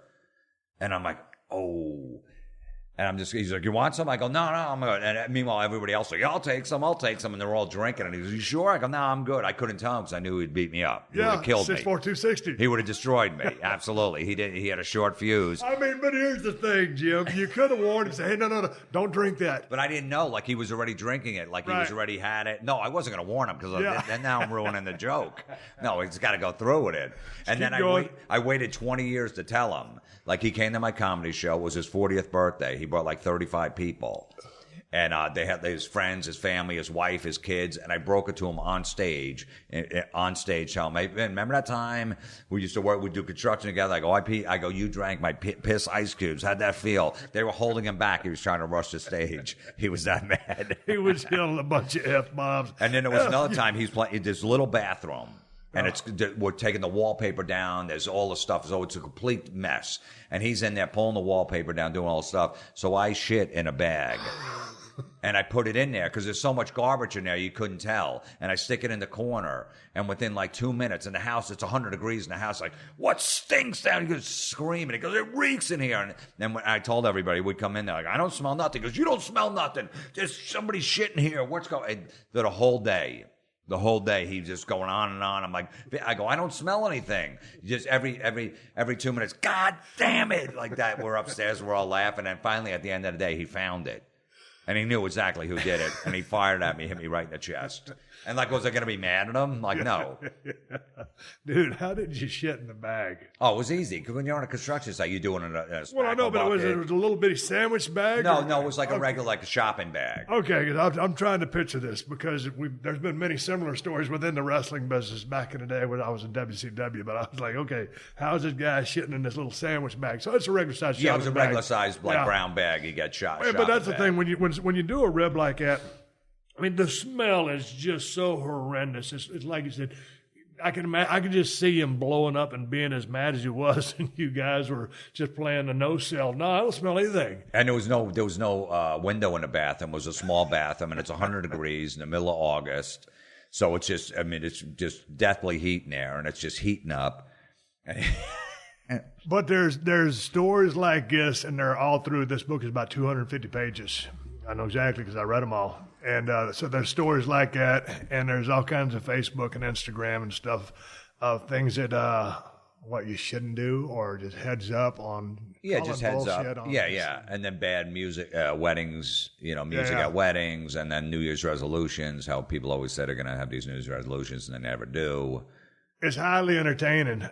And I'm like, oh. And he's like, you want some? I go, no, I'm good. And meanwhile, everybody else like, yeah, I'll take some. And they're all drinking. And he goes, you sure? I go, no, I'm good. I couldn't tell him because I knew he'd beat me up. He would have killed me. 6'4", 260. He would have destroyed me. Absolutely. He had a short fuse. I mean, but here's the thing, Jim. You could have warned him, say, hey, no, don't drink that. But I didn't know. Like, he was already drinking it. Like, he was already had it. No, I wasn't going to warn him because then now I'm ruining the joke. No, he's got to go through with it. And then I waited 20 years to tell him. Like, he came to my comedy show. It was his 40th birthday. He brought like 35 people. And they had his friends, his family, his wife, his kids. And I broke it to him on stage. Tell him, hey, remember that time we used to work, we'd do construction together? I go, you drank my piss ice cubes. How'd that feel? They were holding him back. He was trying to rush the stage. He was that mad. He was yelling a bunch of F-bombs. And then there was another time he's playing this little bathroom. And we're taking the wallpaper down. There's all the stuff. So it's a complete mess. And he's in there pulling the wallpaper down, doing all the stuff. So I shit in a bag. And I put it in there because there's so much garbage in there you couldn't tell. And I stick it in the corner. And within like 2 minutes in the house, it's 100 degrees in the house. Like, what stinks down? He goes screaming. He goes, it reeks in here. And then when I told everybody, we'd come in there like, I don't smell nothing. He goes, you don't smell nothing. There's somebody shitting here. What's going on? The whole day. The whole day, he's just going on and on. I'm like, I don't smell anything. Just every 2 minutes, God damn it, like that. We're upstairs, we're all laughing, and finally, at the end of the day, he found it, and he knew exactly who did it, and he fired at me, hit me right in the chest. And like, was I going to be mad at him? Like, no. Dude, how did you shit in the bag? Oh, it was easy. Because when you're on a construction site, you're doing it in a well, I know, but it was a little bitty sandwich bag? No, it was like a regular, like a shopping bag. Okay, because I'm trying to picture this because there's been many similar stories within the wrestling business back in the day when I was in WCW, but I was like, okay, how's this guy shitting in this little sandwich bag? So it's a regular size shopping bag. Yeah, it was a regular size brown bag. You get shot. But that's the thing, when you do a rib like that, I mean, the smell is just so horrendous. It's like you said, I can just see him blowing up and being as mad as he was, and you guys were just playing the no-sell. No, I don't smell anything. And there was no window in the bathroom. It was a small bathroom, and it's 100 degrees in the middle of August. So it's just, it's just deathly heat in there, and it's just heating up. But there's stories like this, and they're all through. This book is about 250 pages. I know exactly because I read them all. And so there's stories like that, and there's all kinds of Facebook and Instagram and stuff of things that what you shouldn't do, or just heads up on. Yeah, just heads up. Yeah. And then bad music, weddings, music at weddings, and then New Year's resolutions, how people always say they're going to have these New Year's resolutions and they never do. It's highly entertaining.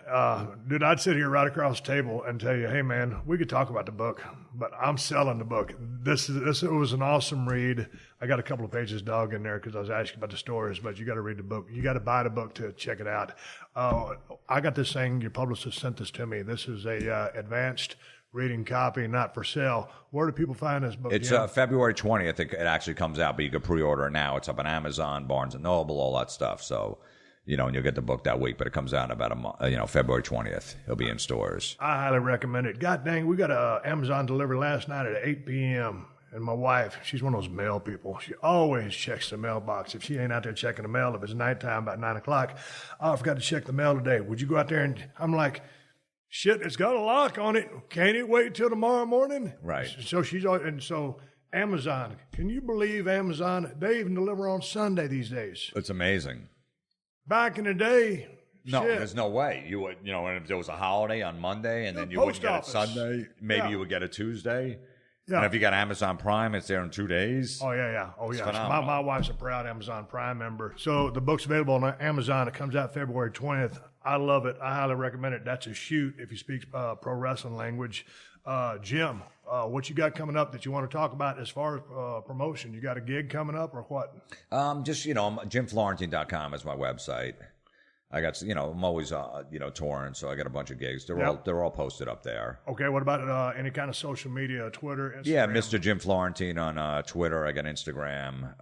Dude, I'd sit here right across the table and tell you, hey, man, we could talk about the book, but I'm selling the book. This was an awesome read. I got a couple of pages dog in there because I was asking about the stories, but you got to read the book. You got to buy the book to check it out. I got this thing. Your publicist sent this to me. This is a advanced reading copy, not for sale. Where do people find this book? It's February 20th. It actually comes out, but you can pre-order it now. It's up on Amazon, Barnes & Noble, all that stuff. So... and you'll get the book that week, but it comes out in about a month, February 20th. It'll be in stores. I highly recommend it. God dang, we got a Amazon delivery last night at 8 p.m. And my wife, she's one of those mail people. She always checks the mailbox. If she ain't out there checking the mail, if it's nighttime about 9 o'clock, I forgot to check the mail today. Would you go out there? And I'm like, shit, it's got a lock on it. Can't it wait till tomorrow morning? Right. So she's always, and so Amazon, can you believe Amazon? They even deliver on Sunday these days. It's amazing. Back in the day, no, there's no way you would. And if there was a holiday on Monday and then you wouldn't get it Sunday, maybe you would get it Tuesday. Yeah. And if you got Amazon Prime, it's there in 2 days. Oh, yeah. Oh, It's yeah. phenomenal. My wife's a proud Amazon Prime member. So the book's available on Amazon. It comes out February 20th. I love it. I highly recommend it. That's a shoot if you speak pro wrestling language. Jim, what you got coming up that you want to talk about as far as promotion? You got a gig coming up or what? Just, JimFlorentine.com is my website. I got, I'm always, touring, so I got a bunch of gigs. They're all posted up there. Okay, what about any kind of social media, Twitter, Instagram? Yeah, Mr. Jim Florentine on Twitter. I got Instagram,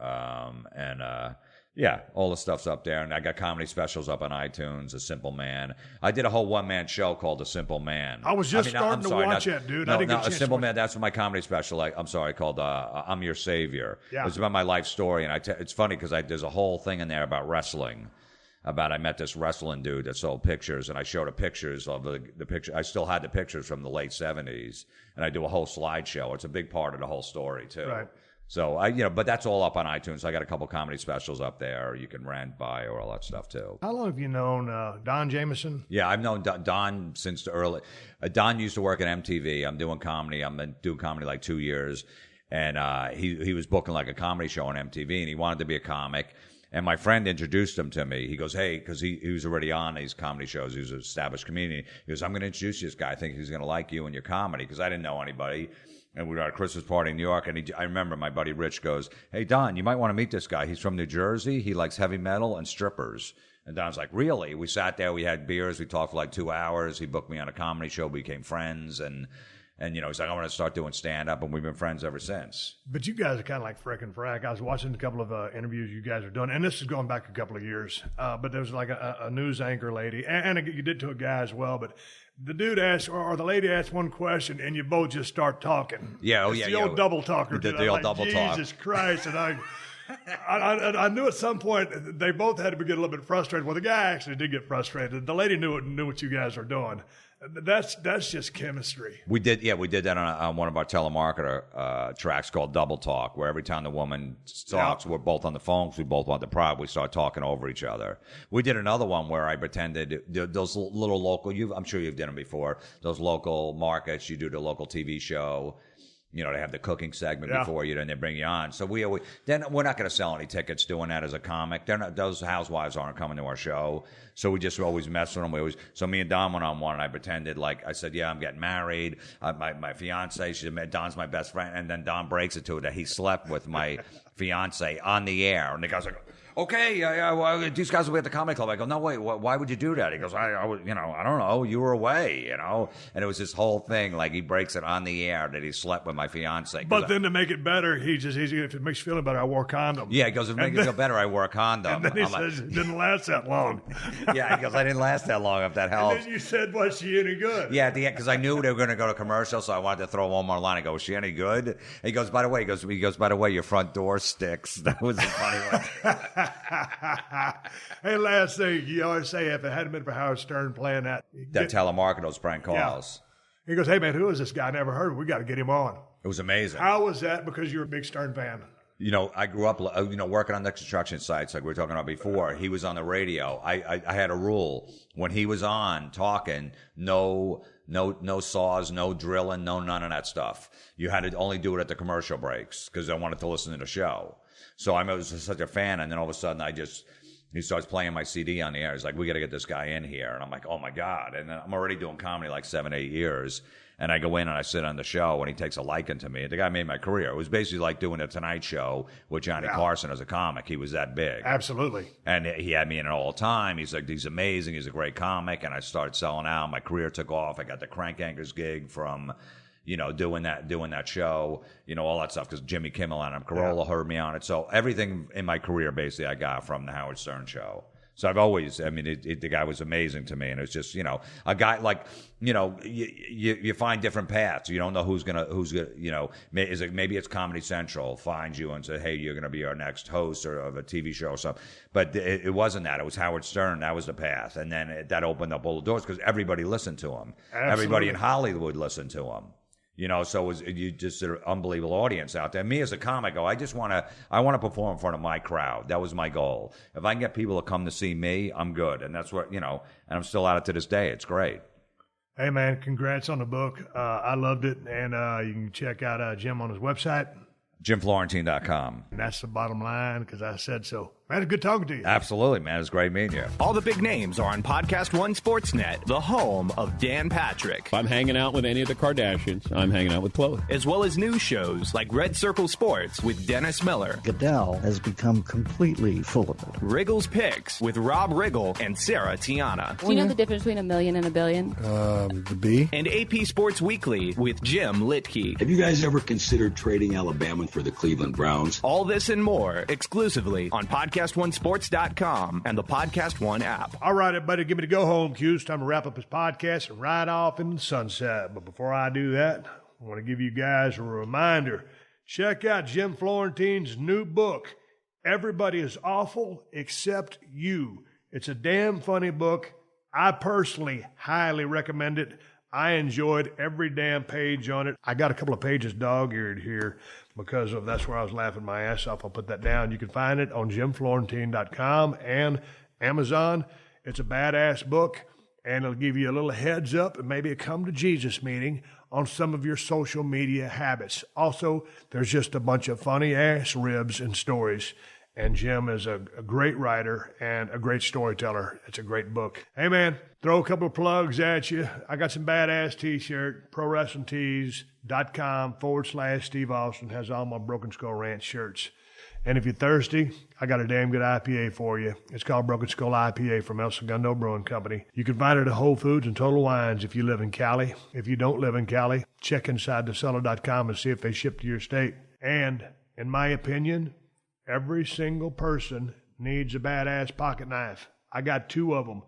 all the stuff's up there. And I got comedy specials up on iTunes, A Simple Man. I did a whole one-man show called A Simple Man. I was just starting to watch that, dude. I didn't get a A chance Simple to Man, that's my comedy special, called I'm Your Savior. Yeah. It's about my life story. And it's funny because there's a whole thing in there about wrestling. I met this wrestling dude that sold pictures, and I showed him pictures of the picture. I still had the pictures from the late 70s, and I do a whole slideshow. It's a big part of the whole story, too. Right. So, but that's all up on iTunes. I got a couple comedy specials up there you can rent, buy, or all that stuff, too. How long have you known Don Jameson? Yeah, I've known Don since the early. Don used to work at MTV. I'm doing comedy. I've been doing comedy like 2 years, and he was booking like a comedy show on MTV, and he wanted to be a comic. And my friend introduced him to me. He goes, hey, because he was already on these comedy shows. He was an established comedian. He goes, I'm going to introduce you to this guy. I think he's going to like you and your comedy, because I didn't know anybody. And we were at a Christmas party in New York, and I remember my buddy Rich goes, hey, Don, you might want to meet this guy. He's from New Jersey. He likes heavy metal and strippers. And Don's like, really? We sat there. We had beers. We talked for like 2 hours. He booked me on a comedy show. We became friends. And he's like, I want to start doing stand-up, and we've been friends ever since. But you guys are kind of like frickin' Frank. I was watching a couple of interviews you guys are doing, and this is going back a couple of years. But there was like a news anchor lady, and you did to a guy as well, but the dude asked, or the lady asked one question, and you both just start talking. Yeah, it's the old double talker. The old double talk. Jesus Christ, and I knew at some point they both had to get a little bit frustrated. Well, the guy actually did get frustrated. The lady knew what you guys were doing. That's just chemistry. We did that on one of our telemarketer tracks called Double Talk, where every time the woman talks, we're both on the phone because we both want the product. We start talking over each other. We did another one where I pretended those little local. I'm sure you've done them before. Those local markets. You do the local TV show. They have the cooking segment before you, and they bring you on. So we're not going to sell any tickets doing that as a comic. Those housewives aren't coming to our show. So we just always mess with them. So me and Don went on one, and I pretended like I said, yeah, I'm getting married. My fiance, Don's my best friend, and then Don breaks it to her that he slept with my fiance on the air, and the guy's like, okay, well, these guys will be at the comedy club. I go, no, wait, why would you do that? He goes, I don't know, you were away, and it was this whole thing, like he breaks it on the air that he slept with my fiance. But then to make it better, if it makes you feel better, I wore a condom. Yeah, he goes, if it makes you feel better, I wore a condom. And then he says it didn't last that long. Yeah, he goes, I didn't last that long, if that helps. And then you said, was she any good? Yeah, at the end, because I knew they were going to go to commercial, so I wanted to throw one more line. I go, was she any good? And he goes, by the way, your front door sticks. That was a funny one. Hey, last thing, you always say if it hadn't been for Howard Stern playing that telemarketer, those prank calls. Yeah. He goes, hey man, who is this guy? I never heard of him. We got to get him on. It was amazing. How was that? Because you're a big Stern fan. I grew up, working on the construction sites like we were talking about before. He was on the radio. I had a rule when he was on talking, no saws, no drilling, none of that stuff. You had to only do it at the commercial breaks because I wanted to listen to the show. So I was such a fan, and then all of a sudden he starts playing my CD on the air. He's like, we got to get this guy in here. And I'm like, oh my God. And then I'm already doing comedy like 7-8 years. And I go in and I sit on the show, and he takes a liking to me. The guy made my career. It was basically like doing a Tonight Show with Johnny Carson as a comic. He was that big. Absolutely. And he had me in it all the time. He's like, he's amazing. He's a great comic. And I started selling out. My career took off. I got the Crank Yankers gig from doing that show, all that stuff, because Jimmy Kimmel and Carolla heard me on it. So everything in my career, basically, I got from the Howard Stern show. So I've always, the guy was amazing to me. And it's just, a guy like, you find different paths. You don't know who's gonna, maybe it's Comedy Central finds you and says, hey, you're going to be our next host of a TV show or something. But it wasn't that. It was Howard Stern. That was the path. And then that opened up all the doors because everybody listened to him. Absolutely. Everybody in Hollywood listened to him. So it was just an unbelievable audience out there. Me as a comic, I want to perform in front of my crowd. That was my goal. If I can get people to come to see me, I'm good. And that's what, and I'm still at it to this day. It's great. Hey, man, congrats on the book. I loved it, and you can check out Jim on his website. JimFlorentine.com. And that's the bottom line, because I said so. Man, it's good talking to you. Absolutely, man. It's great meeting you. All the big names are on Podcast One Sportsnet, the home of Dan Patrick. If I'm hanging out with any of the Kardashians, I'm hanging out with Khloe. As well as news shows like Red Circle Sports with Dennis Miller. Goodell has become completely full of it. Wriggle's Picks with Rob Riggle and Sarah Tiana. Do you know the difference between a million and a billion? The B. And AP Sports Weekly with Jim Litke. Have you guys ever considered trading Alabama for the Cleveland Browns? All this and more exclusively on PodcastOneSports.com and the Podcast One app. All right, everybody, give me the go-home cues. Time to wrap up this podcast and ride off in the sunset. But before I do that, I want to give you guys a reminder. Check out Jim Florentine's new book, Everybody is Awful Except You. It's a damn funny book. I personally highly recommend it. I enjoyed every damn page on it. I got a couple of pages dog-eared here because of that's where I was laughing my ass off. I'll put that down. You can find it on JimFlorentine.com and Amazon. It's a badass book, and it'll give you a little heads up and maybe a come to Jesus meeting on some of your social media habits. Also, there's just a bunch of funny ass ribs and stories. And Jim is a great writer and a great storyteller. It's a great book. Hey, man, throw a couple of plugs at you. I got some badass T-shirt, ProWrestlingTees.com/Steve Austin has all my Broken Skull Ranch shirts. And if you're thirsty, I got a damn good IPA for you. It's called Broken Skull IPA from El Segundo Brewing Company. You can find it at Whole Foods and Total Wines if you live in Cali. If you don't live in Cali, check inside thecellar.com and see if they ship to your state. And, in my opinion, every single person needs a badass pocket knife. I got two of them,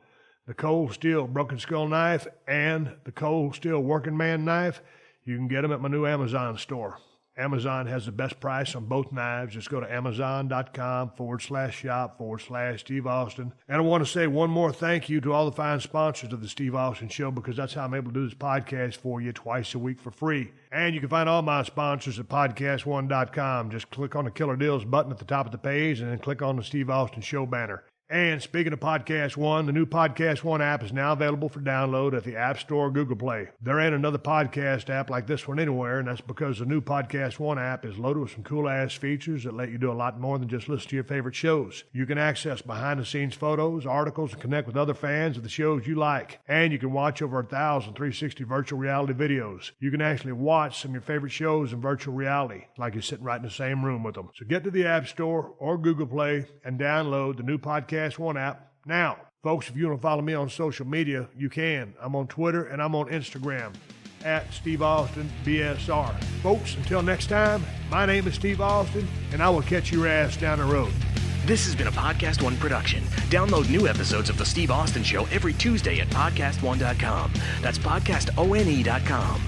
the Cold Steel Broken Skull knife and the Cold Steel Working Man knife. You can get them at my new Amazon store. Amazon has the best price on both knives. Just go to Amazon.com/shop/Steve Austin. And I want to say one more thank you to all the fine sponsors of the Steve Austin Show, because that's how I'm able to do this podcast for you twice a week for free. And you can find all my sponsors at PodcastOne.com. Just click on the Killer Deals button at the top of the page and then click on the Steve Austin Show banner. And speaking of Podcast One, the new Podcast One app is now available for download at the App Store or Google Play. There ain't another podcast app like this one anywhere, and that's because the new Podcast One app is loaded with some cool-ass features that let you do a lot more than just listen to your favorite shows. You can access behind-the-scenes photos, articles, and connect with other fans of the shows you like. And you can watch over 1,000 360 virtual reality videos. You can actually watch some of your favorite shows in virtual reality, like you're sitting right in the same room with them. So get to the App Store or Google Play and download the new Podcast One app now. Folks, if you want to follow me on social media, you can. I'm on Twitter and I'm on Instagram at Steve Austin BSR. Folks, until next time, my name is Steve Austin, and I will catch your ass down the road. This has been a Podcast One production. Download new episodes of The Steve Austin Show every Tuesday at PodcastOne.com. That's PodcastOne.com.